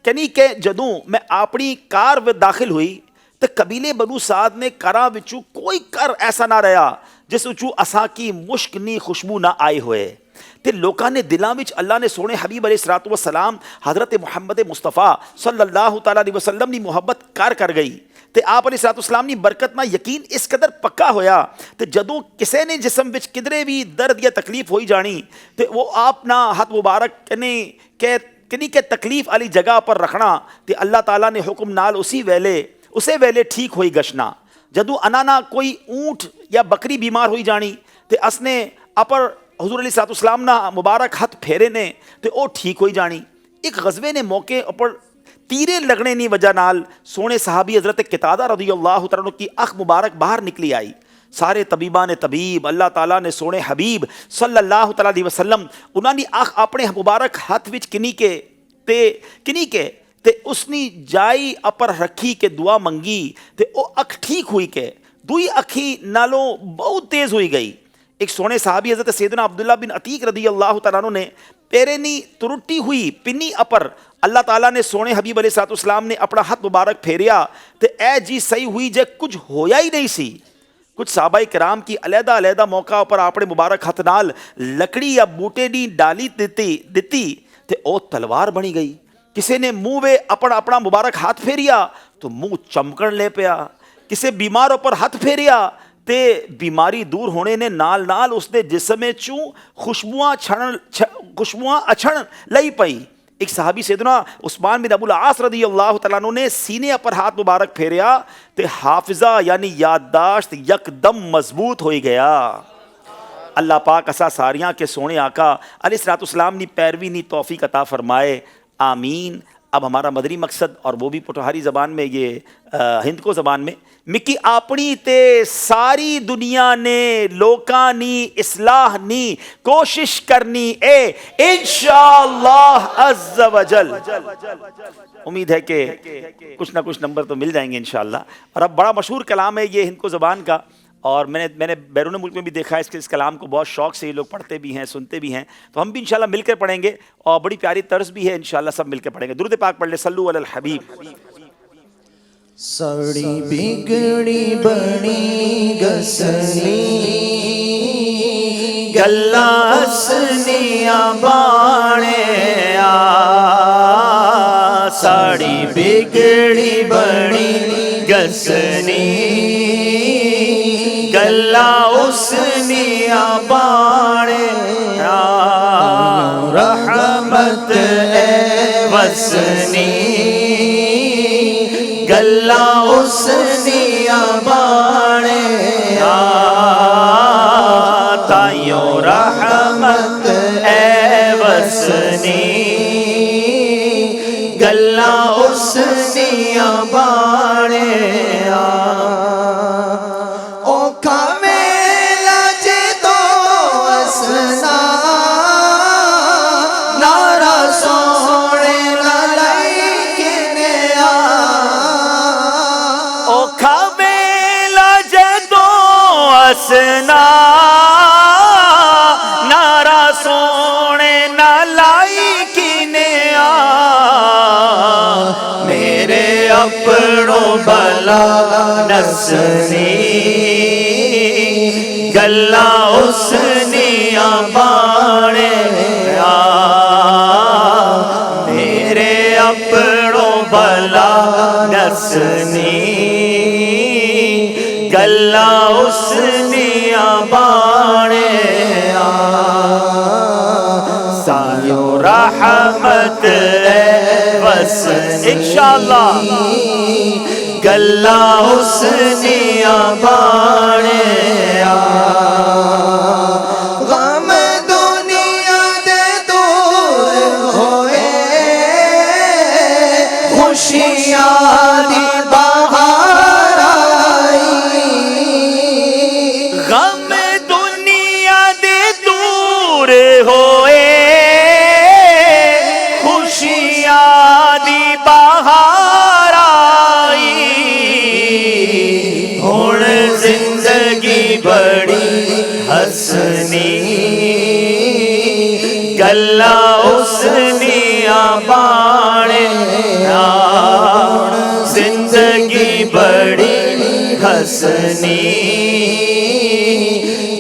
کنی کے جدوں میں اپنی کار و داخل ہوئی تو قبیلے بنو سعد نے کراں وچوں کوئی کر ایسا نہ رہا جس وچوں اساں کی مشک نی خوشبو نہ آئے ہوئے. تے لوکاں نے دلاں وچ اللہ نے سونے حبیب علیہ السلام حضرت محمد مصطفیٰ صلی اللہ تعالیٰ علیہ وسلم نی محبت کر گئی. تے آپ علیہ السلام نی برکت نہ یقین اس قدر پکا ہویا تے جدوں کسے نے جسم وچ کدرے بھی درد یا تکلیف ہوئی جانی تے وہ آپ نہ ہاتھ مبارک کنی کے تکلیف والی جگہ پر رکھنا تے اللہ تعالیٰ نے حکم نال اسے ویلے ٹھیک ہوئی گشنا. جدوں انانا کوئی اونٹ یا بکری بیمار ہوئی جانی تے اس نے اپر حضور علیہ السلام نہ مبارک ہاتھ پھیرے نے تے او ٹھیک ہوئی جانی. ایک غزوے نے موقع اپر تیرے لگنے نی وجہ نال سونے صحابی حضرت قتادہ رضی اللہ تعالیٰ کی اخ مبارک باہر نکلی آئی. سارے طبیبان طبیب اللہ تعالیٰ نے سونے حبیب صلی اللہ تعالیٰ علیہ وسلم انہاں دی اخ اپنے مبارک ہاتھ وچ کنی کے تے اس نے جائی اپر رکھی کے دعا منگی تے او اکھ ٹھیک ہوئی کے دوئی اکھی نالوں بہت تیز ہوئی گئی. ایک سونے صحابی حضرت سیدنا عبداللہ بن عتیق رضی اللہ تعالیٰ عنہ نے پیرے نی ترٹی ہوئی پنی اپر اللہ تعالیٰ نے سونے حبیب علیہ السلام نے اپنا ہاتھ مبارک پھیریا تے اے جی صحیح ہوئی جے کچھ ہویا ہی نہیں سی. کچھ صحابہ کرام کی علیحدہ موقع پر اپنے مبارک ہاتھ نال لکڑی یا بوٹے دی ڈالی دتی تے او تلوار بنی گئی. کسی نے منہ وے اپنا مبارک ہاتھ پھیریا تو منہ چمکن لے پیا. کسی بیمار پر ہاتھ پھیریا تے بیماری دور ہونے نے نال اس دے جسم چوں خوشبواں اچھن لئی پئی. ایک صحابی سیدنا عثمان بن ابو العاص رضی اللہ تعالیٰ عنہ نے سینے پر ہاتھ مبارک پھیریا تے حافظہ یعنی یادداشت یک دم مضبوط ہوئی گیا. اللہ پاک اسا ساریاں کے سونے آقا علیہ السلام نی پیروی نی توفیق عطا فرمائے. آمین. اب ہمارا مدری مقصد اور وہ بھی پٹوہاری زبان میں یہ ہند کو زبان میں مکی اپنی تے ساری دنیا نے لوکاں نی اصلاح نی کوشش کرنی اے انشاءاللہ عز و جل. امید ہے کہ کچھ نہ کچھ نمبر تو مل جائیں گے انشاءاللہ. اور اب بڑا مشہور کلام ہے یہ ہند کو زبان کا اور میں نے بیرون ملک میں بھی دیکھا ہے اس کلام کو بہت شوق سے یہ لوگ پڑھتے بھی ہیں سنتے بھی ہیں. تو ہم بھی انشاءاللہ مل کر پڑھیں گے اور بڑی پیاری طرز بھی ہے انشاءاللہ سب مل کر پڑھیں گے. درود پاک پڑھ لیں صلو علی الحبیب. سڑی بگڑی بنی گسنی گلا اسنیاں بانے آ سڑی بگڑی بنی گسنی گلا اسنیاں بانے آ رحمت اے وسنی گلا اسنیاں بانے آ تائیوں رحمت اے وسنی گلا اسنیاں بانے آ سنا نارا سونے نہ لائی کینے آ میرے اپنوں بلا نسنی گلا اسنیاں بانے آ میرے اپنوں بلا نسنی گلا اسنیاں بانے آ سایو رحمت اے وسنی انشاءاللہ گلا اسنیاں بانے آ غم دنیا دے دور ہوئے نور ہوئے خوشیاں دی بہار آئی ہن زندگی بڑی حسنی گلا اس نیا بانیا زندگی بڑی حسنی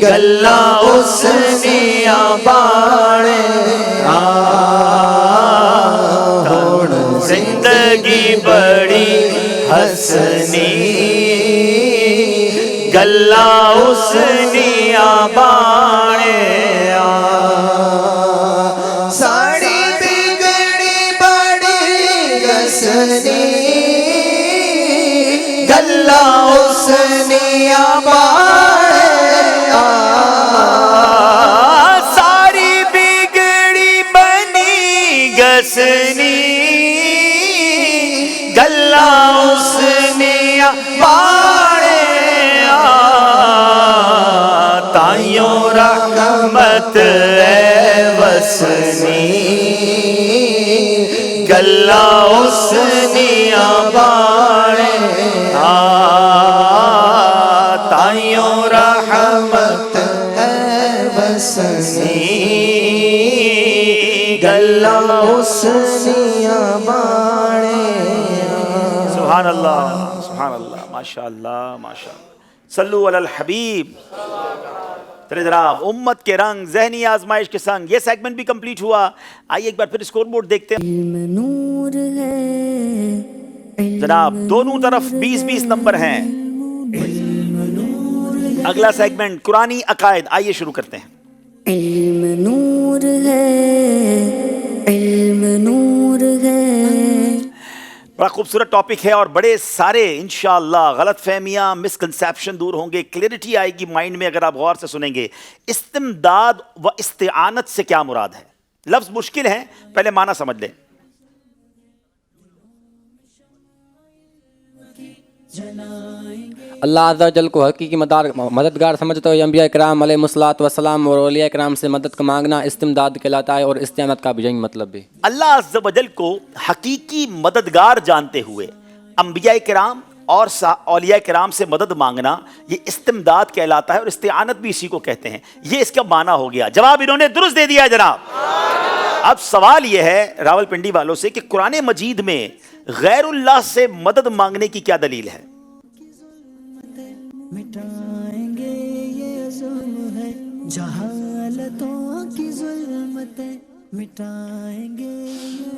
گلا اس نیا بانیا زندگی بڑی حسنی گلا اس نیا بانیا ساڑی بگڑی بڑی حسنی گلا اس نیا بانیا ساری بگڑی بنی گسنی گلا اس نیا بانیا تائیوں رحمت ہے وسنی گلا اس نیا بانیا تائیوں رحمت ہے وسنی گلا اس نیا بانیا سبحان اللہ سبحان اللہ ماشاء اللہ ماشاء اللہ صلو علی الحبیب چلے جناب امت کے رنگ ذہنی آزمائش کے سنگ یہ سیگمنٹ بھی کمپلیٹ ہوا آئیے ایک بار پھر اسکور بورڈ دیکھتے ہیں نور ہے جناب دونوں طرف 20-20 نمبر ہیں اگلا سیگمنٹ قرآنی عقائد آئیے شروع کرتے ہیں علم نور ہے علم نور ہے بڑا خوبصورت ٹاپک ہے اور بڑے سارے انشاءاللہ غلط فہمیاں مسکنسیپشن دور ہوں گے کلیئرٹی آئے گی مائنڈ میں اگر آپ غور سے سنیں گے استمداد و استعانت سے کیا مراد ہے لفظ مشکل ہے پہلے معنی سمجھ لیں اللہ عز و جل کو حقیقی مددگار سمجھتے ہوئے انبیاء کرام علیہ الصلوۃ والسلام اور اولیاء کرام سے مدد کا مانگنا استمداد کہلاتا ہے اور استعانت کا بھی یہی مطلب ہے اللہ عز و جل کو حقیقی مددگار جانتے ہوئے انبیاء کرام اور اولیاء کرام سے مدد مانگنا یہ استمداد کہلاتا ہے اور استعانت بھی اسی کو کہتے ہیں یہ اس کا معنی ہو گیا جواب انہوں نے درست دے دیا جناب اب سوال یہ ہے راولپنڈی والوں سے کہ قرآن مجید میں غیر اللہ سے مدد مانگنے کی کیا دلیل ہے مٹائیں گے یہ ظلم ہے جہالتوں کی ظلمتیں مٹائیں گے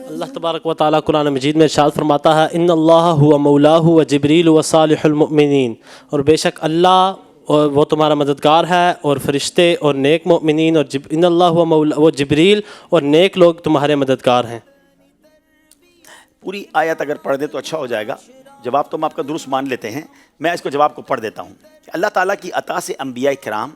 اللہ تبارک و تعالیٰ قرآن مجید میں ارشاد فرماتا ہے ان اللہ هو مولاہ و جبریل و صالح المؤمنین اور بے شک اللہ اور وہ تمہارا مددگار ہے اور فرشتے اور نیک مؤمنین اور ان اللہ وہ جبریل اور نیک لوگ تمہارے مددگار ہیں پوری آیت اگر پڑھ دے تو اچھا ہو جائے گا جواب تو ہم آپ کا درست مان لیتے ہیں میں اس کو جواب کو پڑھ دیتا ہوں کہ اللہ تعالیٰ کی عطا سے انبیاء کرام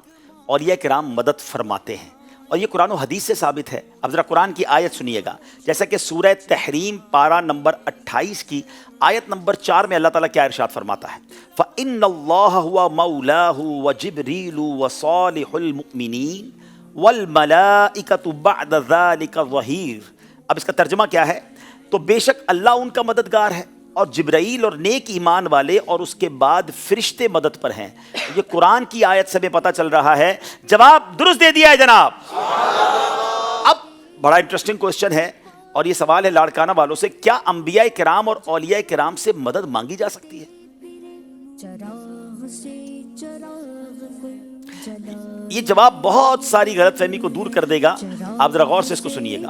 اولیاء کرام مدد فرماتے ہیں اور یہ قرآن و حدیث سے ثابت ہے اب ذرا قرآن کی آیت سنیے گا جیسا کہ سورہ تحریم پارہ نمبر 28 کی آیت نمبر 4 میں اللہ تعالیٰ کیا ارشاد فرماتا ہے فَإِنَّ اللَّهَ هُوَ مَوْلَاهُ وَجِبْرِيلُ وَصَالِحُ الْمُؤْمِنِينَ وَالْمَلَائِكَةُ بَعْدَ ذَلِكَ ظَهِيرٌ اب اس کا ترجمہ کیا ہے تو بے شک اللہ ان کا مددگار ہے اور جبرائیل اور نیک ایمان والے اور اس کے بعد فرشتے مدد پر ہیں یہ قرآن کی آیت سے ہمیں پتہ چل رہا ہے جواب درست دے دیا ہے جناب اب بڑا انٹرسٹنگ کوسچن ہے اور یہ سوال ہے لاڑکانہ والوں سے کیا انبیاء کرام اور اولیاء کرام سے مدد مانگی جا سکتی ہے یہ جواب بہت ساری غلط فہمی کو دور کر دے گا آپ ذرا غور سے اس کو سنیے گا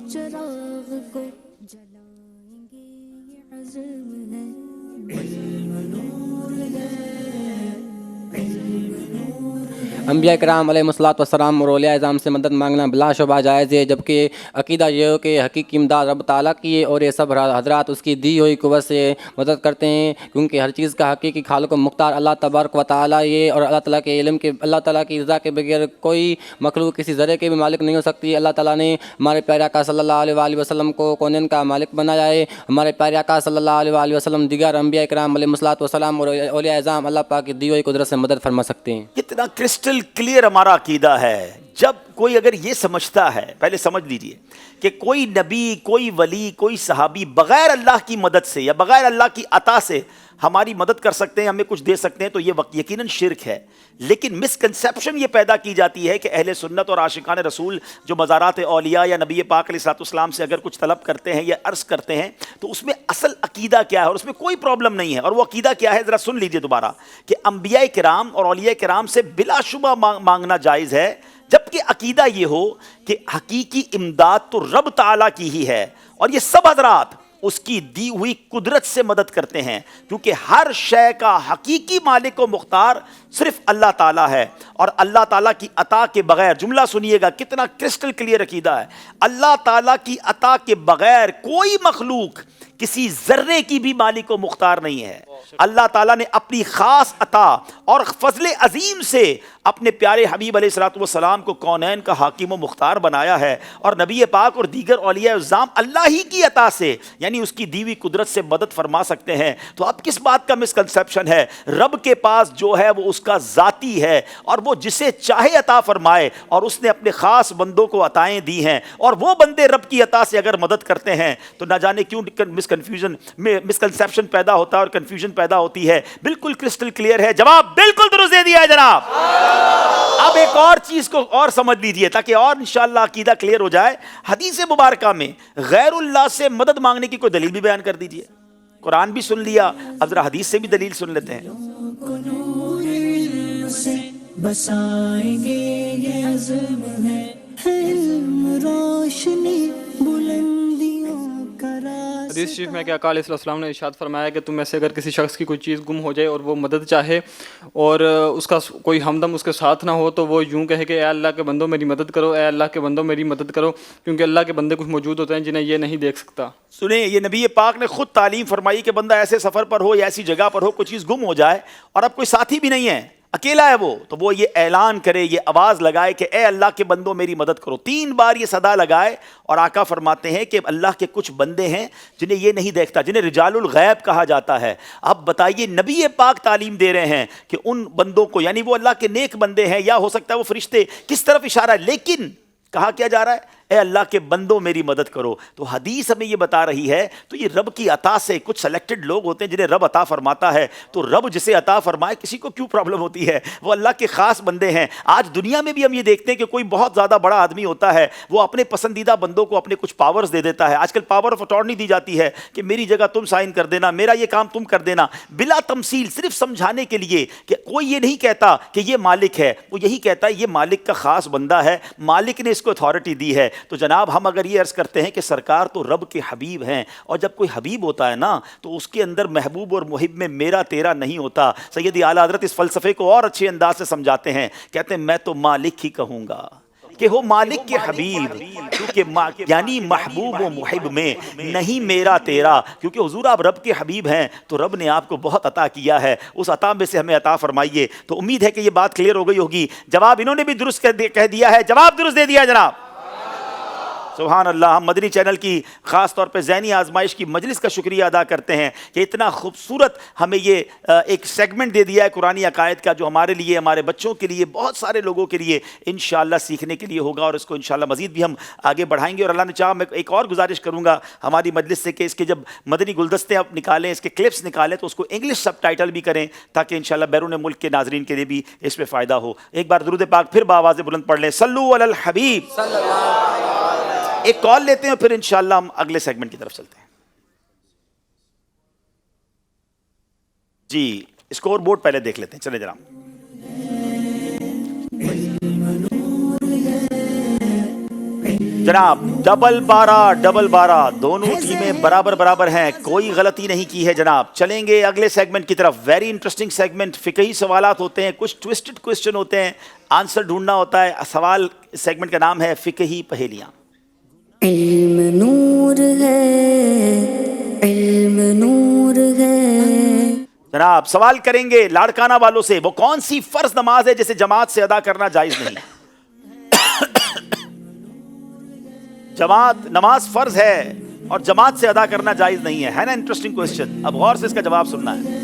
انبیاء کرام علیہ الصلوۃ والسلام اور اولیاء اعظام سے مدد مانگنا بلا شبہ جائز ہے جبکہ عقیدہ یہ ہو کہ حقیقی امداد رب تعالیٰ کی ہے اور یہ سب حضرات اس کی دی ہوئی قوت سے مدد کرتے ہیں کیونکہ ہر چیز کا حقیقی خالق و مختار اللہ تبارک و تعالیٰ یہ اور اللہ تعالیٰ کے علم کے اللہ تعالیٰ کی رضا کے بغیر کوئی مخلوق کسی ذرے کے بھی مالک نہیں ہو سکتی اللہ تعالیٰ نے ہمارے پیارے آقا صلی اللہ علیہ وآلہ وسلم کو کونین کا مالک بنایا ہے ہمارے پیارے آقا صلی اللہ علیہ وآلہ وسلم دیگر انبیاء کرام علیہ الصلوۃ والسلام اور اولیاء اعظام اللہ پاک کی دی ہوئی قدرت سے مدد فرما سکتے ہیں کتنا کرسٹل کرسٹل کلیئر ہمارا عقیدہ ہے. جب کوئی اگر یہ سمجھتا ہے, پہلے سمجھ لیجئے کہ کوئی نبی, کوئی ولی, کوئی صحابی بغیر اللہ کی مدد سے یا بغیر اللہ کی عطا سے ہماری مدد کر سکتے ہیں, ہمیں کچھ دے سکتے ہیں, تو یہ یقیناً شرک ہے. لیکن مسکنسیپشن یہ پیدا کی جاتی ہے کہ اہل سنت اور عاشقان رسول جو مزارات اولیاء یا نبی پاک علیہ الصلوۃ والسلام سے اگر کچھ طلب کرتے ہیں یا عرض کرتے ہیں تو اس میں اصل عقیدہ کیا ہے, اور اس میں کوئی پرابلم نہیں ہے. اور وہ عقیدہ کیا ہے ذرا سن لیجئے دوبارہ, کہ انبیاء کرام اور اولیاء کرام سے بلا شبہ مانگنا جائز ہے, جبکہ عقیدہ یہ ہو کہ حقیقی امداد تو رب تعالیٰ کی ہی ہے, اور یہ سب حضرات اس کی دی ہوئی قدرت سے مدد کرتے ہیں, کیونکہ ہر شے کا حقیقی مالک و مختار صرف اللہ تعالیٰ ہے. اور اللہ تعالیٰ کی عطا کے بغیر, جملہ سنیے گا کتنا کرسٹل کلیئر عقیدہ ہے, اللہ تعالیٰ کی عطا کے بغیر کوئی مخلوق کسی ذرے کی بھی مالک و مختار نہیں ہے. اللہ تعالیٰ نے اپنی خاص عطا اور فضل عظیم سے اپنے پیارے حبیب علیہ الصلوۃ والسلام کو کونین کا حاکم و مختار بنایا ہے, اور نبی پاک اور دیگر اولیاء اعظام اللہ ہی کی عطا سے یعنی اس کی دی ہوئی قدرت سے مدد فرما سکتے ہیں. تو اب کس بات کا مسکنسیپشن ہے؟ رب کے پاس جو ہے وہ اس کا ذاتی ہے, اور وہ جسے چاہے عطا فرمائے, اور اس نے اپنے خاص بندوں کو عطائیں دی ہیں, اور وہ بندے رب کی عطا سے اگر مدد کرتے ہیں تو نہ جانے کیوں مسکنسیپشن پیدا ہوتا ہے اور کنفیوژن پیدا ہوتی ہے. بالکل کرسٹل کلیئر ہے, جواب بالکل درست دے دیا ہے جناب. اب ایک اور چیز کو اور سمجھ لیجئے تاکہ اور انشاءاللہ عقیدہ کلیئر ہو جائے. حدیث مبارکہ میں غیر اللہ سے مدد مانگنے کی کوئی دلیل بھی بیان کر دیجئے. قرآن بھی سن لیا, اب ذرا حدیث سے بھی دلیل سن لیتے ہیں. بسائیں گے یہ عزم ہے, علم روشنی بلندیوں کا راستہ. حدیث شریف میں کہ آقا علیہ السلام نے ارشاد فرمایا کہ تم میں سے اگر کسی شخص کی کوئی چیز گم ہو جائے اور وہ مدد چاہے اور اس کا کوئی ہمدم اس کے ساتھ نہ ہو تو وہ یوں کہے کہ اے اللہ کے بندوں میری مدد کرو, اے اللہ کے بندوں میری مدد کرو, کیونکہ اللہ کے بندے کچھ موجود ہوتے ہیں جنہیں یہ نہیں دیکھ سکتا. سنیں, یہ نبی پاک نے خود تعلیم فرمائی کہ بندہ ایسے سفر پر ہو یا ایسی جگہ پر ہو کوئی چیز گم ہو جائے اور اب کوئی ساتھی بھی نہیں ہے, اکیلا ہے وہ, تو وہ یہ اعلان کرے, یہ آواز لگائے کہ اے اللہ کے بندوں میری مدد کرو. 3 بار یہ صدا لگائے, اور آقا فرماتے ہیں کہ اللہ کے کچھ بندے ہیں جنہیں یہ نہیں دیکھتا, جنہیں رجال الغیب کہا جاتا ہے. اب بتائیے نبی پاک تعلیم دے رہے ہیں کہ ان بندوں کو, یعنی وہ اللہ کے نیک بندے ہیں یا ہو سکتا ہے وہ فرشتے, کس طرف اشارہ ہے, لیکن کہا کیا جا رہا ہے, اے اللہ کے بندوں میری مدد کرو. تو حدیث ہمیں یہ بتا رہی ہے, تو یہ رب کی عطا سے کچھ سلیکٹڈ لوگ ہوتے ہیں جنہیں رب عطا فرماتا ہے, تو رب جسے عطا فرمائے کسی کو کیوں پرابلم ہوتی ہے, وہ اللہ کے خاص بندے ہیں. آج دنیا میں بھی ہم یہ دیکھتے ہیں کہ کوئی بہت زیادہ بڑا آدمی ہوتا ہے, وہ اپنے پسندیدہ بندوں کو اپنے کچھ پاورز دے دیتا ہے. آج کل پاور آف اٹارنی دی جاتی ہے کہ میری جگہ تم سائن کر دینا, میرا یہ کام تم کر دینا, بلا تمثیل, صرف سمجھانے کے لیے کہ کوئی یہ نہیں کہتا کہ یہ مالک ہے, وہ یہی کہتا ہے یہ مالک کا خاص بندہ ہے, مالک نے اس کو اتھارٹی دی ہے. تو جناب ہم اگر یہ عرض کرتے ہیں کہ سرکار تو رب کے حبیب ہیں, اور جب کوئی حبیب ہوتا ہے نا تو اس کے اندر محبوب اور محب میں میرا تیرا نہیں ہوتا. سیدی اعلیٰ حضرت اس فلسفے کو اور اچھے انداز سے سمجھاتے ہیں, کہتے ہیں میں تو مالک ہی کہوں گا کہ ہو مالک کے حبیب, کیونکہ یعنی محبوب و محب میں نہیں میرا تیرا, کیونکہ حضور آپ رب کے حبیب ہیں تو رب نے آپ کو بہت عطا کیا ہے, اس عطا میں سے ہمیں عطا فرمائیے. تو امید ہے کہ یہ بات کلیئر ہو گئی ہوگی. جواب انہوں نے بھی درست کہہ دیا ہے, جواب درست دے دیا جناب. سبحان اللہ. ہم مدنی چینل کی خاص طور پہ ذہنی آزمائش کی مجلس کا شکریہ ادا کرتے ہیں کہ اتنا خوبصورت ہمیں یہ ایک سیگمنٹ دے دیا ہے قرآنی عقائد کا, جو ہمارے لیے, ہمارے بچوں کے لیے, بہت سارے لوگوں کے لیے انشاءاللہ سیکھنے کے لیے ہوگا, اور اس کو انشاءاللہ مزید بھی ہم آگے بڑھائیں گے. اور اللہ نے چاہا میں ایک اور گزارش کروں گا ہماری مجلس سے کہ اس کے جب مدنی گلدستے آپ نکالیں, اس کے کلپس نکالیں, تو اس کو انگلش سب ٹائٹل بھی کریں تاکہ انشاءاللہ بیرون ملک کے ناظرین کے لیے بھی اس پہ فائدہ ہو. ایک بار درود پاک پھر بآواز بلند پڑھ لیں, صلو علی الحبیب. ایک کال لیتے ہیں پھر انشاءاللہ ہم اگلے سیگمنٹ کی طرف چلتے ہیں. جی اسکور بورڈ پہلے دیکھ لیتے ہیں, چلے جناب. جناب ڈبل 12 دونوں ٹیمیں برابر ہیں, کوئی غلطی نہیں کی ہے جناب. چلیں گے اگلے سیگمنٹ کی طرف. ویری انٹرسٹنگ سیگمنٹ, فقہی سوالات ہوتے ہیں, کچھ ٹویسٹڈ کوسچن ہوتے ہیں, آنسر ڈھونڈنا ہوتا ہے. سوال سیگمنٹ کا نام ہے فقہی پہیلیاں. علم نور ہے, علم نور ہے. جناب سوال کریں گے لاڑکانہ والوں سے, وہ کون سی فرض نماز ہے جسے جماعت سے ادا کرنا جائز نہیں؟ جماعت نماز فرض ہے اور جماعت سے ادا کرنا جائز نہیں ہے نا. انٹرسٹنگ کوسچن, اب غور سے اس کا جواب سننا ہے.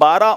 12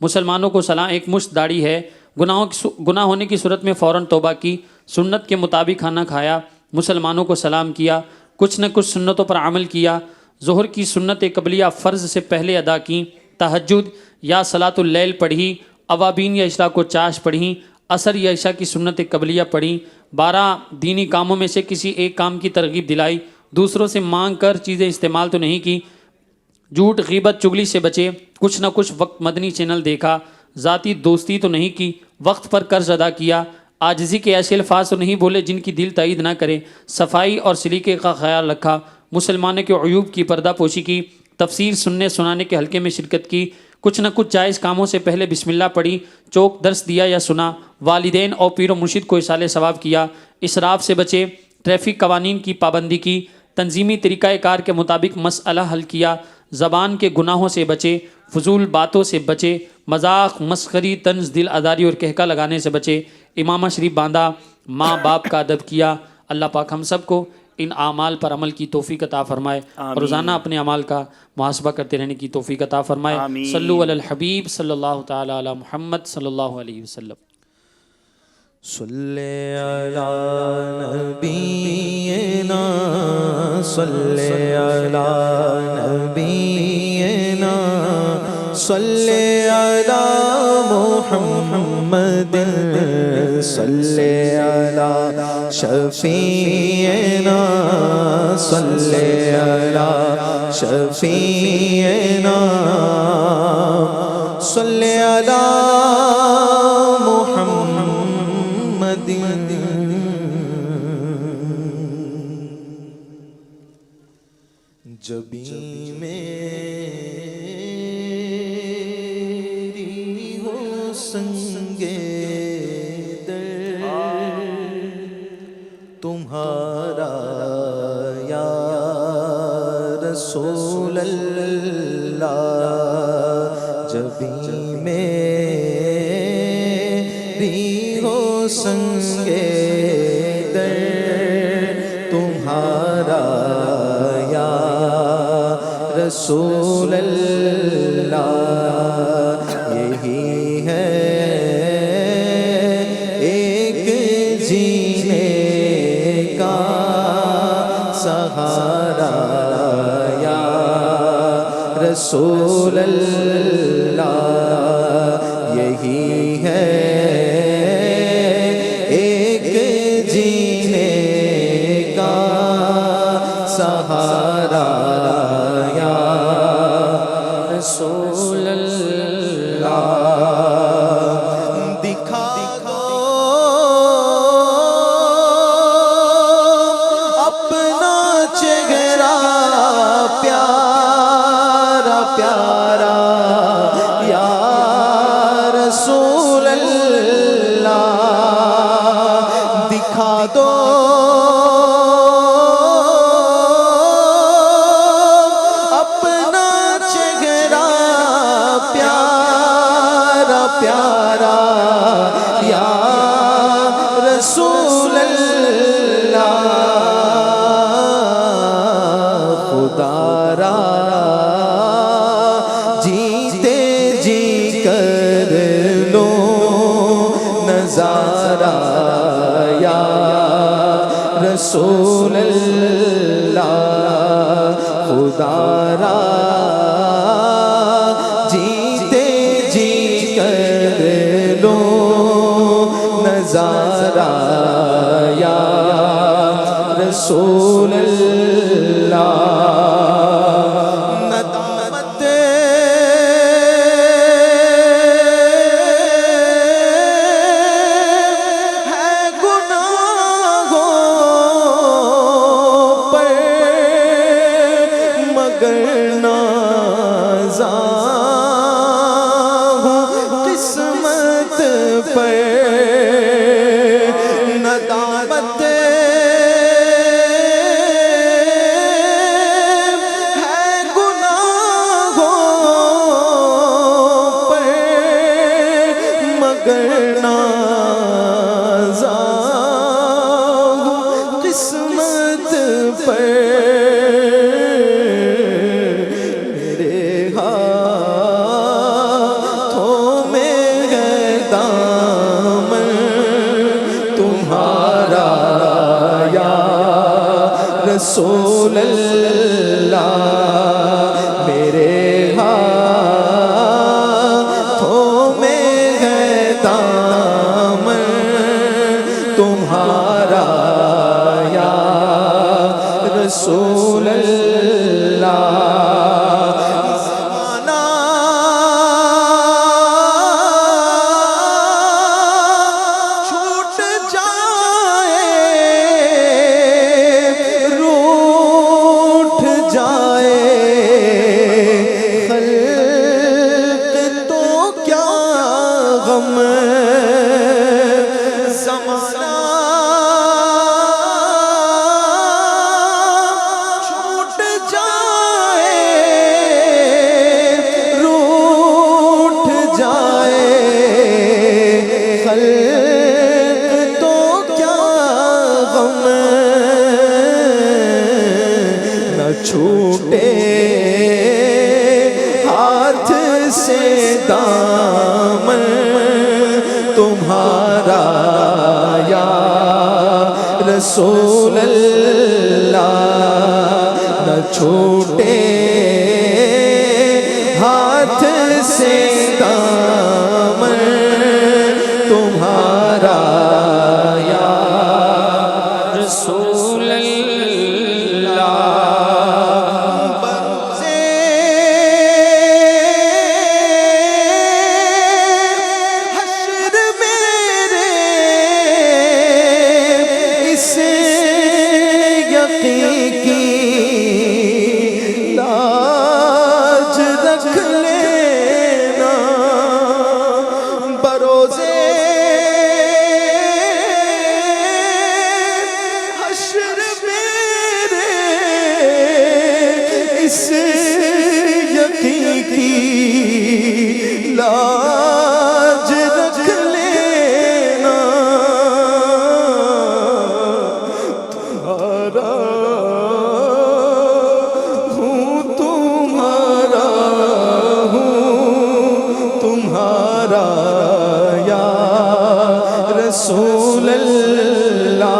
مسلمانوں کو سلام، ایک مشت داڑھی ہے، گناہ ہونے کی صورت میں فوراً توبہ کی، سنت کے مطابق کھانا کھایا، مسلمانوں کو سلام کیا، کچھ نہ کچھ سنتوں پر عمل کیا، ظہر کی سنت قبلیہ فرض سے پہلے ادا کی، تہجد یا صلاۃ اللیل پڑھی، اوابین یا اشراق و چاش پڑھی، عصر یا عشاء کی سنت قبلیہ پڑھی، 12 دینی کاموں میں سے کسی ایک کام کی ترغیب دلائی، دوسروں سے مانگ کر چیزیں استعمال تو نہیں کی، جھوٹ غیبت چگلی سے بچے، کچھ نہ کچھ وقت مدنی چینل دیکھا، ذاتی دوستی تو نہیں کی، وقت پر قرض ادا کیا، عاجزی کے ایسے الفاظ تو نہیں بولے جن کی دل تائید نہ کرے، صفائی اور سلیقے کا خیال رکھا، مسلمانوں کے عیوب کی پردہ پوشی کی، تفسیر سننے سنانے کے حلقے میں شرکت کی، کچھ نہ کچھ جائز کاموں سے پہلے بسم اللہ پڑھی، چوک درس دیا یا سنا، والدین اور پیر و مرشد کو اصالہ ثواب کیا، اسراف سے بچے، ٹریفک قوانین کی پابندی کی، تنظیمی طریقہ کار کے مطابق مسئلہ حل کیا، زبان کے گناہوں سے بچے، فضول باتوں سے بچے، مذاق، مسخری، طنز، دل آزاری اور کہکا لگانے سے بچے، امامہ شریف باندھا، ماں باپ کا ادب کیا۔ اللہ پاک ہم سب کو ان اعمال پر عمل کی توفیق عطا فرمائے اور روزانہ اپنے اعمال کا محاسبہ کرتے رہنے کی توفیق عطا فرمائے۔ صلو علی الحبیب صلی اللہ تعالی علی محمد صلی اللہ علیہ وسلم۔ صلی علی نبینا صلی علی نبینا صلی علی محمد صلی علی شفیعنا صلی علی شفیعنا صلی علی محمد۔ جبی میری ہو سنگے در تمہارا یا رسول اللہ، جبی میری ہو سنگے در تمہارا یا رسول اللہ، یہی ہے ایک جینے کا سہارا یا رسول اللہ، یہی ہے ایک جینے کا سہارا یا رسول اللہ۔ دکھا دو اپنا چہرہ پیارا پیارا یا رسول اللہ، دکھا دو اپنا چہرہ پیارا پیارا یا رسول اللہ، خدا را جیتے جی کر لو نظارہ یا رسول اللہ، خدا را جیتے جی کر لو نظارہ یا رسول اللہ۔ ندامت ہے گناہوں پر مگر نازاں ہوں قسمت پر، ندامت ہے گناہوں پر مگر نازاں ہوں قسمت پر، میرے ہاتھوں رسول اللہ میرے ہاتھوں میں ہے دامن تمہارا یا رسول اللہ چھوٹے ہاتھ سے دامن تمہارا یا رسول اللہ نہ چھوٹے ہاتھ سے دامن تمہارا یا رسول لاج رکھ لینا تمہارا ہوں تمہارا یا رسول اللہ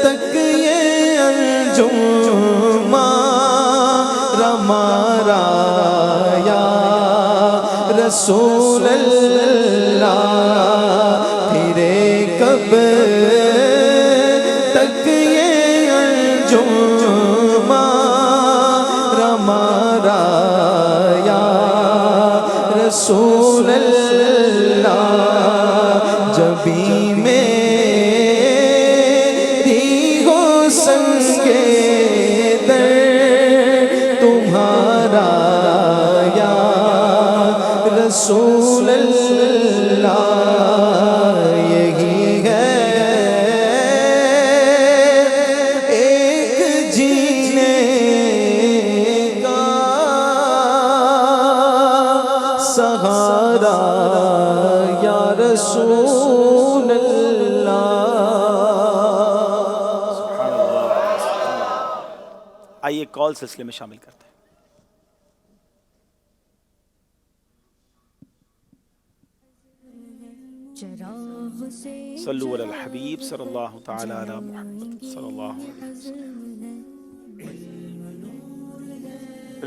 تک یہ انجم ہمارا یا رسول اللہ پھرے کب تک یہ انجم ہمارا یا رسول اللہ جبھی رسول اللہ یہی ہے ایک جینے کا سہارا یا رسول اللہ. آئیے کال سلسلے میں شامل کرتے ہیں. صلو علی الحبیب صلی اللہ تعالی علی محمد صلی اللہ علیہ وسلم.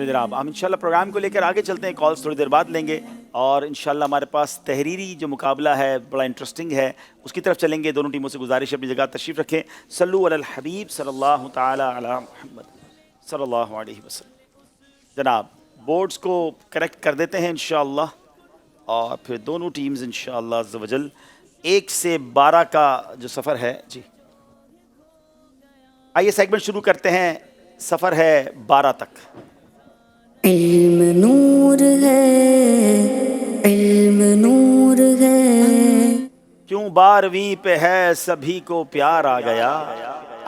جناب ہم انشاءاللہ پروگرام کو لے کر آگے چلتے ہیں. کالز تھوڑی دیر بعد لیں گے اور انشاءاللہ ہمارے پاس تحریری جو مقابلہ ہے بڑا انٹرسٹنگ ہے, اس کی طرف چلیں گے. دونوں ٹیموں سے گزارش ہے اپنی جگہ تشریف رکھیں. صلو علی الحبیب صلی اللہ تعالی علی محمد صلی اللہ علیہ وسلم. جناب بورڈز کو کریکٹ کر دیتے ہیں انشاءاللہ اور پھر دونوں ٹیمز انشاءاللہ عز و جل 1 سے 12 کا جو سفر ہے. جی آئیے سیگمنٹ شروع کرتے ہیں. سفر ہے 12 تک. علم نور ہے, علم نور ہے, کیوں 12ویں پہ ہے سبھی کو پیار آ گیا,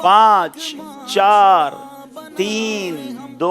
5 4 3 2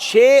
6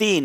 3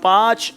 5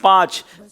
5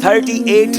38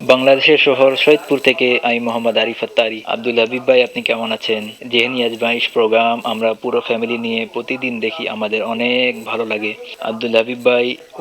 বাংলাদেশের শহর সৈয়দপুর থেকে আমি মোহাম্মদ আরিফ আত্তারি। আব্দুল হাবিব ভাই আপনি কেমন আছেন? জেহেনি আজমাইশ প্রোগ্রাম আমরা পুরো ফ্যামিলি নিয়ে প্রতিদিন দেখি, আমাদের অনেক ভালো লাগে। আব্দুল হাবিব ভাই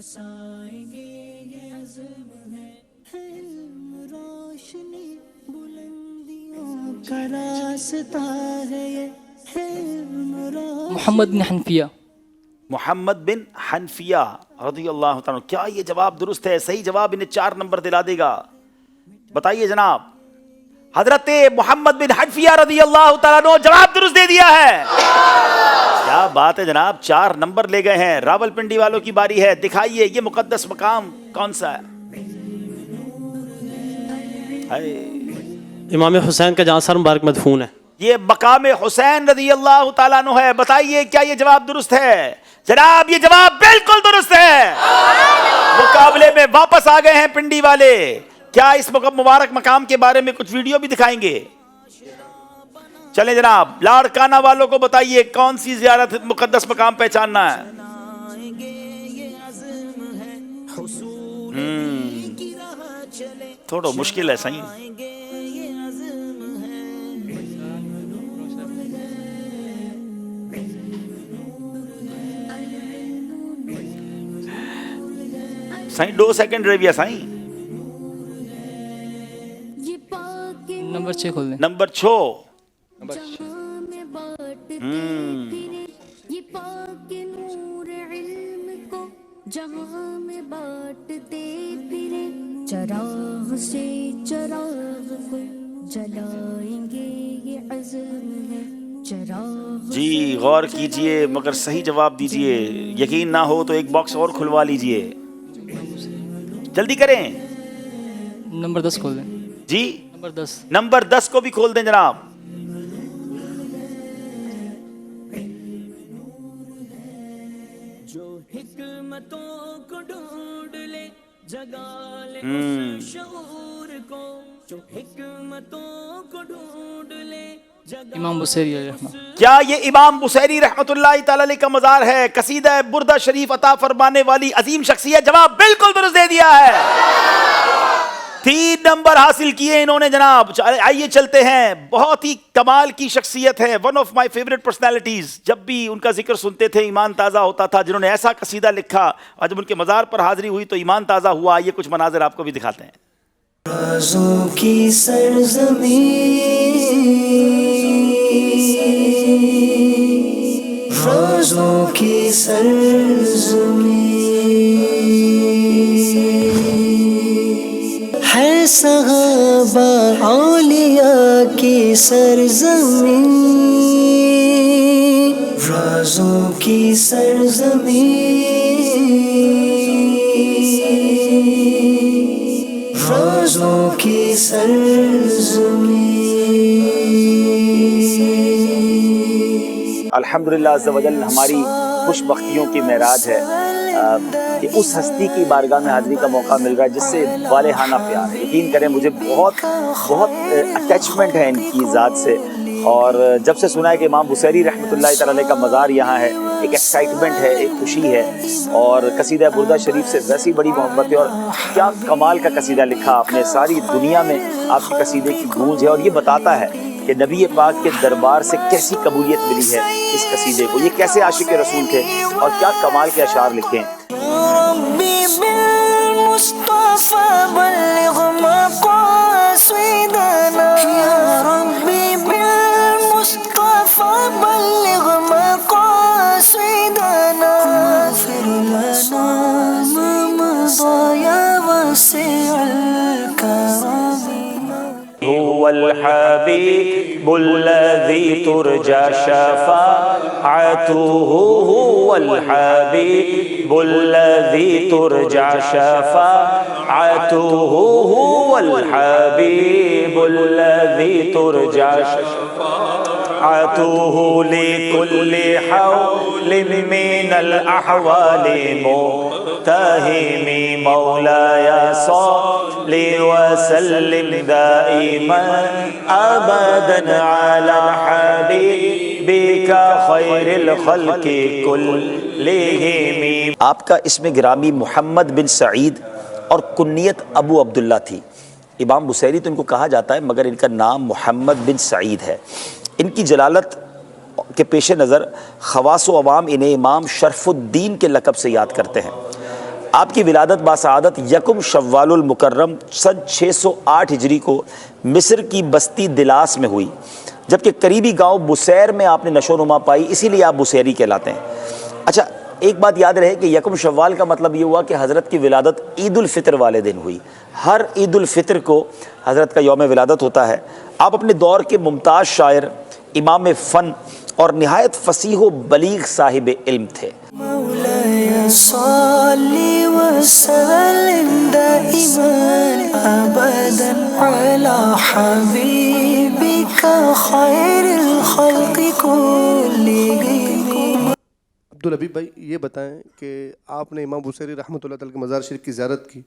بسائیں گے یہ عزم ہے علم روشنی بلندیوں کا راستہ ہے یہ علم روشنی. محمد بن حنفیہ. محمد بن حنفیہ رضی اللہ تعالیٰ. کیا یہ جواب درست ہے؟ صحیح جواب انہیں 4 نمبر دلا دے گا. بتائیے جناب. حضرت محمد بن حنفیہ رضی اللہ تعالیٰ عنہ جواب درست دے دیا ہے. کیا بات ہے جناب، 4 نمبر لے گئے ہیں. راولپنڈی والوں کی باری ہے. دکھائیے یہ مقدس مقام کون سا ہے؟ امام حسین کا جہاں سر مبارک مدفون ہے. یہ مقام حسین رضی اللہ تعالیٰ عنہ ہے. بتائیے کیا یہ جواب درست ہے؟ جناب یہ جواب بالکل درست ہے. مقابلے میں واپس آ گئے ہیں پنڈی والے. کیا اس مبارک مقام کے بارے میں کچھ ویڈیو بھی دکھائیں گے؟ چلیں جناب، لاڑکانہ والوں کو بتائیے کون سی زیارت مقدس مقام پہچاننا ہے. تھوڑا مشکل ہے صحیح. سائیں 2 سیکنڈ رہ گیا سائیں. نمبر 6 کھول دیں. نمبر 6. جہاں میں بانٹتے پھرے چراغ سے چراغ کو جلائیں گے یہ عزم ہے چراغ. جی غور کیجئے مگر صحیح جواب دیجئے. یقین نہ ہو تو ایک باکس اور کھلوا لیجئے. جلدی کریں. نمبر 10 کھول دیں. جی نمبر 10. نمبر 10 کو بھی کھول دیں جناب. جو حکمتوں کو ڈھونڈ لے جگا لے شعور کو جو حکمتوں کو ڈھونڈ لے. امام بصیری علیہ الرحمہ. کیا یہ امام بصیری رحمت اللہ تعالی علیہ کا مزار ہے؟ قصیدہ بردہ شریف عطا فرمانے والی عظیم شخصیت. جواب بالکل درست دے دیا ہے. 3 نمبر حاصل کیے انہوں نے جناب. آئیے چلتے ہیں. بہت ہی کمال کی شخصیت ہے. One of my favourite personalities. جب بھی ان کا ذکر سنتے تھے ایمان تازہ ہوتا تھا. جنہوں نے ایسا قصیدہ لکھا اور جب ان کے مزار پر حاضری ہوئی تو ایمان تازہ ہوا. آئیے کچھ مناظر آپ کو بھی دکھاتے ہیں. رازوں کی سرزمین رازوں کی سرزمین ہے صحابہ اولیاء کی سرزمین رازوں کی سرزمین رازوں کی سرزمین. الحمدللہ عز و جل ہماری خوش بختیوں کی معراج ہے کہ اس ہستی کی بارگاہ میں حاضری کا موقع مل رہا ہے جس سے والہانہ پیار ہے. یقین کریں مجھے بہت اٹیچمنٹ ہے ان کی ذات سے. اور جب سے سنا ہے کہ امام بصیری رحمۃ اللہ تعالی علیہ کا مزار یہاں ہے ایک ایکسائٹمنٹ ہے، ایک خوشی ہے. اور قصیدہ بردہ شریف سے ویسی بڑی محبت ہے. اور کیا کمال کا قصیدہ لکھا آپ نے. ساری دنیا میں آپ کے قصیدے کی گونج ہے اور یہ بتاتا ہے کہ نبی پاک کے دربار سے کیسی قبولیت ملی ہے اس قصیدے کو. یہ کیسے عاشق رسول تھے اور کیا کمال کے اشعار لکھے ہیں. هو الحبيب الذي ترجى شفاعته هو الحبيب الذي ترجى شفاعته هو الحبيب الذي ترجى شفاعته لكل حول من الأحوال متهم مولاي صل وسلم دائما أبدا على حبيبك خير الخلق كلهم. آپ کا اسم گرامی محمد بن سعید اور کنیت ابو عبداللہ تھی. امام بصیری تو ان کو کہا جاتا ہے مگر ان کا نام محمد بن سعید ہے. ان کی جلالت کے پیش نظر خواص و عوام انہیں امام شرف الدین کے لقب سے یاد کرتے ہیں. آپ کی ولادت باسعادت یکم شوال المکرم سن 608 ہجری کو مصر کی بستی دلاس میں ہوئی، جبکہ قریبی گاؤں بسیر میں آپ نے نشو نما پائی، اسی لیے آپ بسیری کہلاتے ہیں۔ اچھا، ایک بات یاد رہے کہ یکم شوال کا مطلب یہ ہوا کہ حضرت کی ولادت عید الفطر والے دن ہوئی۔ ہر عید الفطر کو حضرت کا یوم ولادت ہوتا ہے۔ آپ اپنے دور کے ممتاز شاعر، امام فن اور نہایت فصیح و بلیغ صاحب علم تھے۔ مولاي صل وسلم دائما أبدا على حبيبك خير الخلق كلهم۔ عبدالحبیب بھائی یہ بتائیں کہ آپ نے امام بصیری رحمۃ اللہ تعالی کے مزار شریف کی زیارت کی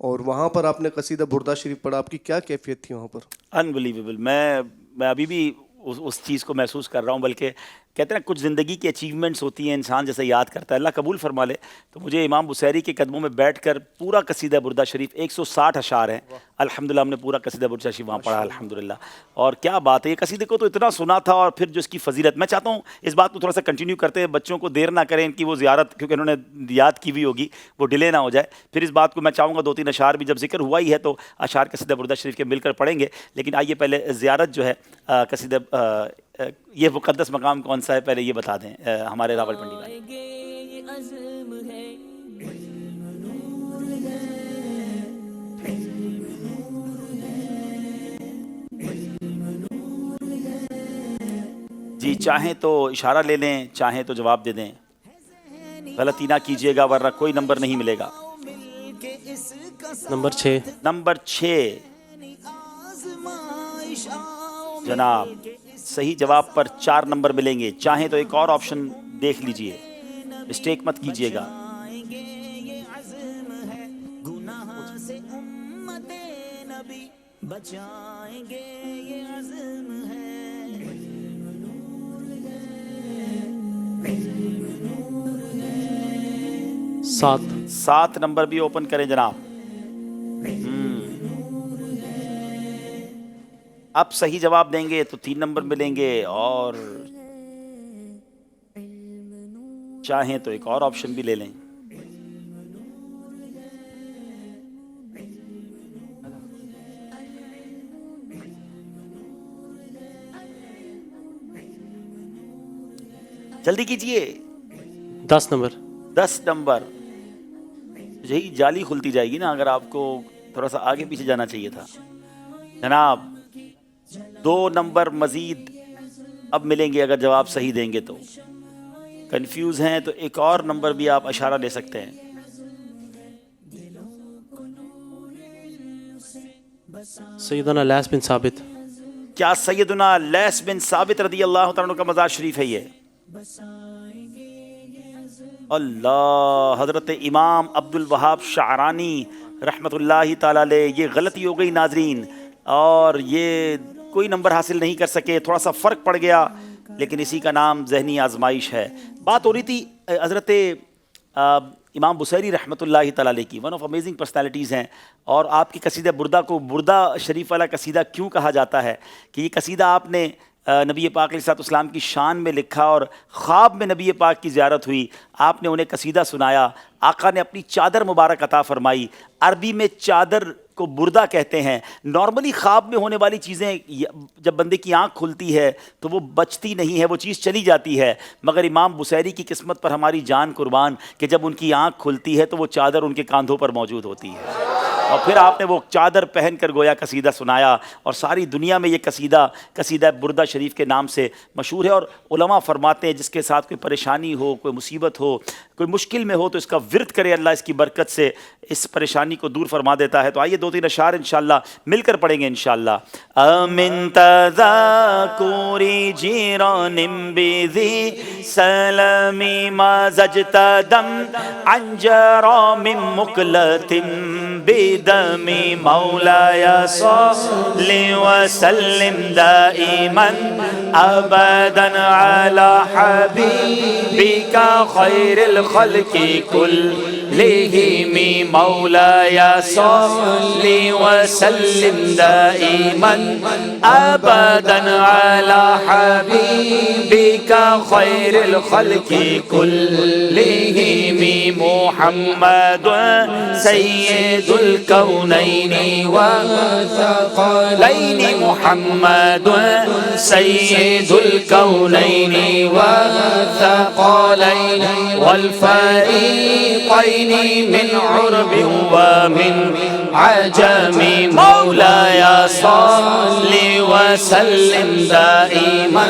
اور وہاں پر آپ نے قصیدہ بردہ شریف پڑھا، آپ کی کیا کیفیت تھی وہاں پر؟ انبلیویبل، میں ابھی بھی اس چیز کو محسوس کر رہا ہوں، بلکہ کہتے ہیں کچھ زندگی کی اچیومنٹس ہوتی ہیں انسان جیسے یاد کرتا ہے، اللہ قبول فرما لے۔ تو مجھے امام بصیری کے قدموں میں بیٹھ کر پورا قصیدہ بردہ شریف 160 اشعار ہیں، الحمدللہ ہم نے پورا قصیدہ بردہ شریف وہاں پڑھا الحمدللہ۔ اور کیا بات ہے، یہ قصیدے کو تو اتنا سنا تھا، اور پھر جو اس کی فضیلت، میں چاہتا ہوں اس بات کو تھوڑا سا کنٹینیو کرتے ہیں، بچوں کو دیر نہ کریں ان کی وہ زیارت، کیونکہ انہوں نے یاد کی ہوئی ہوگی، وہ ڈیلے نہ ہو جائے۔ پھر اس بات کو میں چاہوں گا 2-3 اشعار بھی جب ذکر ہوا ہی ہے تو اشعار قصیدہ بردہ شریف کے مل کر پڑھیں گے، لیکن آئیے پہلے زیارت جو ہے قصیدہ یہ مقدس مقام کون سا ہے پہلے یہ بتا دیں ہمارے راول پنڈی بھائی۔ جی چاہیں تو اشارہ لے لیں، چاہیں تو جواب دے دیں، غلطی نہ کیجیے گا ورنہ کوئی نمبر نہیں ملے گا۔ نمبر 6۔ نمبر 6 جناب، صحیح جواب پر 4 نمبر ملیں گے، چاہیں تو ایک اور آپشن دیکھ لیجئے، مسٹیک مت کیجیے گا۔ سات نمبر بھی اوپن کریں جناب۔ اب صحیح جواب دیں گے تو 3 نمبر ملیں گے، اور چاہیں تو ایک اور آپشن بھی لے لیں۔ جلدی کیجئے۔ 10 نمبر۔ 10 نمبر یہی جالی کھلتی جائے گی نا، اگر آپ کو تھوڑا سا آگے پیچھے جانا چاہیے تھا جناب۔ 2 نمبر مزید اب ملیں گے اگر جواب صحیح دیں گے تو۔ کنفیوز ہیں تو ایک اور نمبر بھی آپ اشارہ لے سکتے ہیں۔ سیدنا لیث بن ثابت۔ کیا سیدنا لیث بن ثابت رضی اللہ تعالیٰ عنہ کا مزار شریف ہے یہ؟ اللہ، حضرت امام عبد الوہاب شعرانی رحمۃ اللہ تعالیٰ علیہ۔ یہ غلطی ہو گئی ناظرین، اور یہ کوئی نمبر حاصل نہیں کر سکے، تھوڑا سا فرق پڑ گیا، لیکن اسی کا نام ذہنی آزمائش ہے۔ بات ہو رہی تھی حضرت امام بصیری رحمۃ اللہ تعالیٰ علیہ کی، ون آف امیزنگ پرسنالٹیز ہیں، اور آپ کی قصیدہ بردہ کو بردہ شریف والا قصیدہ کیوں کہا جاتا ہے کہ یہ قصیدہ آپ نے نبی پاک علیہ السلام کی شان میں لکھا، اور خواب میں نبی پاک کی زیارت ہوئی، آپ نے انہیں قصیدہ سنایا، آقا نے اپنی چادر مبارک عطا فرمائی۔ عربی میں چادر کو بردہ کہتے ہیں۔ نارملی خواب میں ہونے والی چیزیں جب بندے کی آنکھ کھلتی ہے تو وہ بچتی نہیں ہے، وہ چیز چلی جاتی ہے، مگر امام بصیری کی قسمت پر ہماری جان قربان کہ جب ان کی آنکھ کھلتی ہے تو وہ چادر ان کے کاندھوں پر موجود ہوتی ہے، اور پھر آپ نے وہ چادر پہن کر گویا قصیدہ سنایا، اور ساری دنیا میں یہ قصیدہ بردہ شریف کے نام سے مشہور ہے۔ اور علماء فرماتے ہیں جس کے ساتھ کوئی پریشانی ہو، کوئی مصیبت ہو، کوئی مشکل میں ہو تو اس کا ورد کرے، اللہ اس کی برکت سے اس پریشانی کو دور فرما دیتا ہے۔ تو آئیے 2-3 اشعار انشاءاللہ مل کر پڑھیں گے انشاءاللہ۔ امن تذاکر جیران بذی سلمی ما زجت دم عن جرام مقلت بدم مولاي صل وسلم دائما ابدا على حبيبك خير الخلق كل مولاي صل وسلم دائما أبدا على حبيبك خير الخلق كلهم محمد سيد الكونين والثقلين محمد سيد الكونين والثقلين والفريقين من عرب ومن عجم مولاي صل وسلم دائما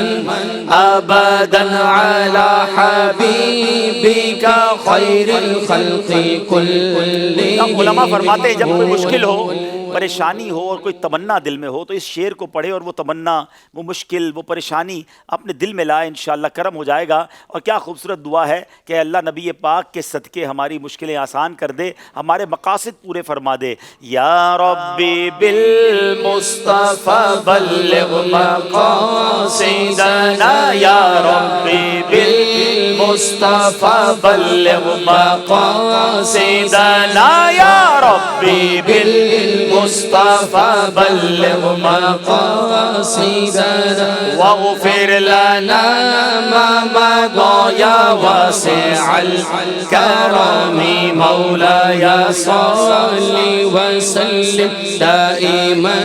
أبدا على حبيبك خير الخلق كلهم. علماء فرماتے ہیں جب کوئی مشکل ہو، پریشانی ہو اور کوئی تمنا دل میں ہو تو اس شعر کو پڑھے اور وہ تمنا، وہ مشکل، وہ پریشانی اپنے دل میں لائے، انشاءاللہ کرم ہو جائے گا. اور کیا خوبصورت دعا ہے کہ اللہ نبی پاک کے صدقے ہماری مشکلیں آسان کر دے، ہمارے مقاصد پورے فرما دے. یا ربی بالمصطفى بلغ مقاصدنا، یا ربی بالمصطفى بلغ مقاصدنا، یا ربی بالمصطفى بلغ مقاصدنا واغفر لنا ما مضى يا واسع الكرم مولاي صل وسلم دائما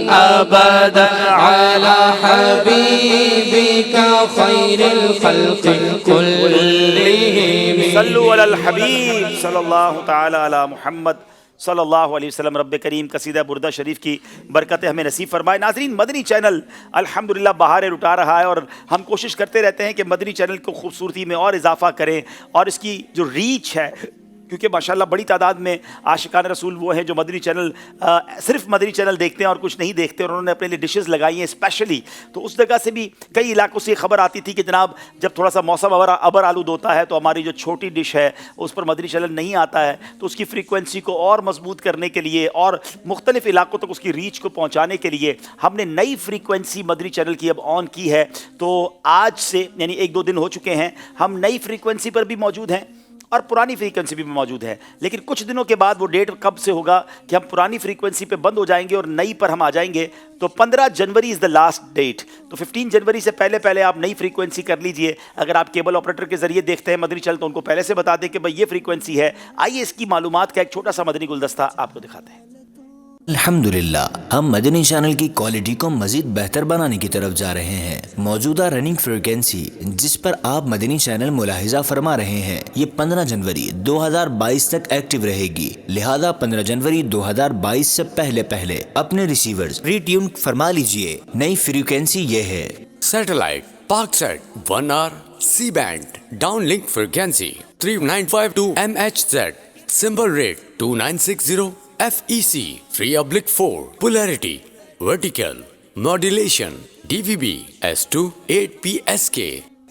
ابدا على حبيبك خير الخلق كلهم. صلوا على الحبيب صلی اللہ تعالی علی محمد صلی اللہ علیہ وسلم. رب کریم قصیدہ بردہ شریف کی برکتیں ہمیں نصیب فرمائے. ناظرین، مدنی چینل الحمدللہ بہاریں لٹا رہا ہے اور ہم کوشش کرتے رہتے ہیں کہ مدنی چینل کو خوبصورتی میں اور اضافہ کریں اور اس کی جو ریچ ہے، کیونکہ ماشاءاللہ بڑی تعداد میں عاشقان رسول وہ ہیں جو مدنی چینل صرف مدنی چینل دیکھتے ہیں اور کچھ نہیں دیکھتے، اور انہوں نے اپنے لیے ڈشز لگائی ہیں اسپیشلی. تو اس جگہ سے بھی کئی علاقوں سے خبر آتی تھی کہ جناب جب تھوڑا سا موسم ابر آلود ہوتا ہے تو ہماری جو چھوٹی ڈش ہے اس پر مدنی چینل نہیں آتا ہے، تو اس کی فریکوینسی کو اور مضبوط کرنے کے لیے اور مختلف علاقوں تک اس کی ریچ کو پہنچانے کے لیے ہم نے نئی فریکوینسی مدنی چینل کی اب آن کی ہے. تو آج سے یعنی 1-2 دن ہو چکے ہیں ہم نئی فریکوینسی پر بھی موجود ہیں اور پرانی فریکوینسی بھی موجود ہے. لیکن کچھ دنوں کے بعد وہ ڈیٹ کب سے ہوگا کہ ہم پرانی فریکوینسی پہ بند ہو جائیں گے اور نئی پر ہم آ جائیں گے. تو 15 جنوری از دا لاسٹ ڈیٹ. تو 15 جنوری سے پہلے آپ نئی فریکوینسی کر لیجئے. اگر آپ کیبل آپریٹر کے ذریعے دیکھتے ہیں مدنی چینل تو ان کو پہلے سے بتا دیں کہ بھائی یہ فریکوینسی ہے. آئیے اس کی معلومات کا ایک چھوٹا سا مدنی گلدستہ آپ کو دکھاتے ہیں. الحمدللہ ہم مدنی چینل کی کوالٹی کو مزید بہتر بنانے کی طرف جا رہے ہیں. موجودہ رننگ فریکوینسی جس پر آپ مدنی چینل ملاحظہ فرما رہے ہیں یہ 15 جنوری 2022 تک ایکٹیو رہے گی. لہذا 15 جنوری 2022 سے پہلے اپنے ریسیورز ری ٹیون فرما لیجئے. نئی فریکوینسی یہ ہے: satellite Paksat 1R C band downlink frequency 3952 MHz symbol rate 2960 FEC 3/4 polarity vertical modulation DVB S2 8PSK.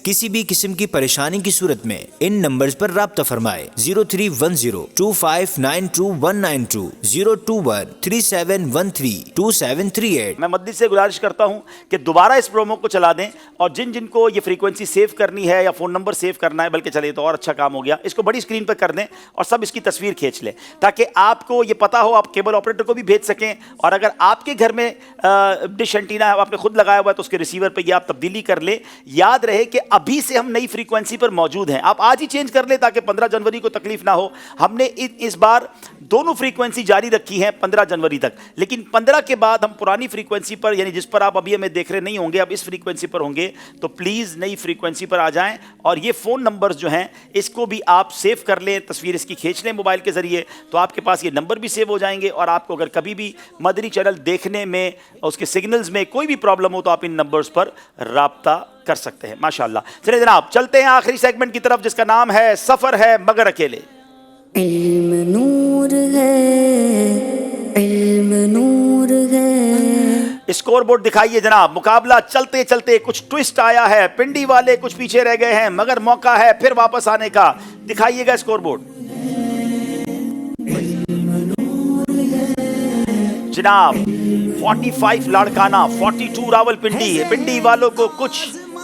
کسی بھی قسم کی پریشانی کی صورت میں ان نمبرز پر رابطہ فرمائے. 031025929192 02137132738. میں مدنی سے گزارش کرتا ہوں کہ دوبارہ اس پرومو کو چلا دیں اور جن کو یہ فریکوینسی سیو کرنی ہے یا فون نمبر سیو کرنا ہے، بلکہ چلے تو اور اچھا کام ہو گیا، اس کو بڑی اسکرین پر کر دیں اور سب اس کی تصویر کھینچ لیں تاکہ آپ کو یہ پتا ہو، آپ کیبل آپریٹر کو بھی بھیج سکیں. اور اگر آپ کے گھر میں ڈش اینٹینا ہے آپ نے خود لگایا ہوا ہے تو اس کے ریسیور پہ یہ آپ تبدیلی کر لیں. یاد رہے کہ ابھی سے ہم نئی فریکوینسی پر موجود ہیں. آپ آج ہی چینج کر لیں تاکہ 15 جنوری کو تکلیف نہ ہو. ہم نے اس بار دونوں فریکوینسی جاری رکھی ہیں 15 جنوری تک، لیکن 15 کے بعد ہم پرانی فریکوینسی پر یعنی جس پر آپ ابھی ہمیں دیکھ رہے نہیں ہوں گے، اب اس فریکوینسی پر ہوں گے. تو پلیز نئی فریکوینسی پر آ جائیں اور یہ فون نمبرز جو ہیں اس کو بھی آپ سیو کر لیں، تصویر اس کی کھینچ لیں موبائل کے ذریعے، تو آپ کے پاس یہ نمبر بھی سیو ہو جائیں گے. اور آپ کو اگر کبھی بھی مدنی چینل دیکھنے میں اس کے سگنلز میں کوئی بھی پرابلم ہو تو آپ ان نمبرز پر رابطہ کر سکتے ہیں. ماشاءاللہ. چلیں جناب چلتے ہیں آخری سیگمنٹ کی طرف جس کا نام ہے سفر ہے مگر اکیلے. علم نور ہے، علم نور ہے. اسکور بورڈ دکھائیے جناب. مقابلہ چلتے چلتے کچھ ٹوسٹ آیا ہے، پنڈی والے کچھ پیچھے رہ گئے ہیں مگر موقع ہے پھر واپس آنے کا. دکھائیے گا اسکور بورڈ جناب. 45 لاڑکانہ، 42 راول پنڈی. پنڈی والوں کو کچھ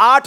8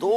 2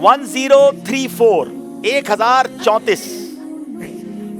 1034 1034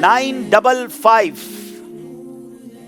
955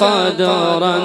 qadran,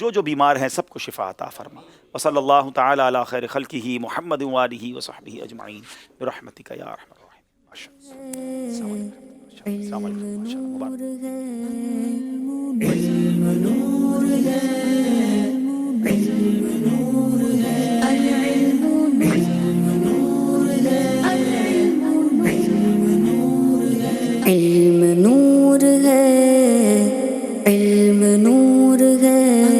جو جو بیمار ہیں سب کو شفا عطا فرما. وصلی اللہ تعالی علی خیر خلقہ محمد وآلہ وصحبہ اجمعین برحمتک یا ارحم الراحمین. السلام علم نور ہے، علم نور ہے.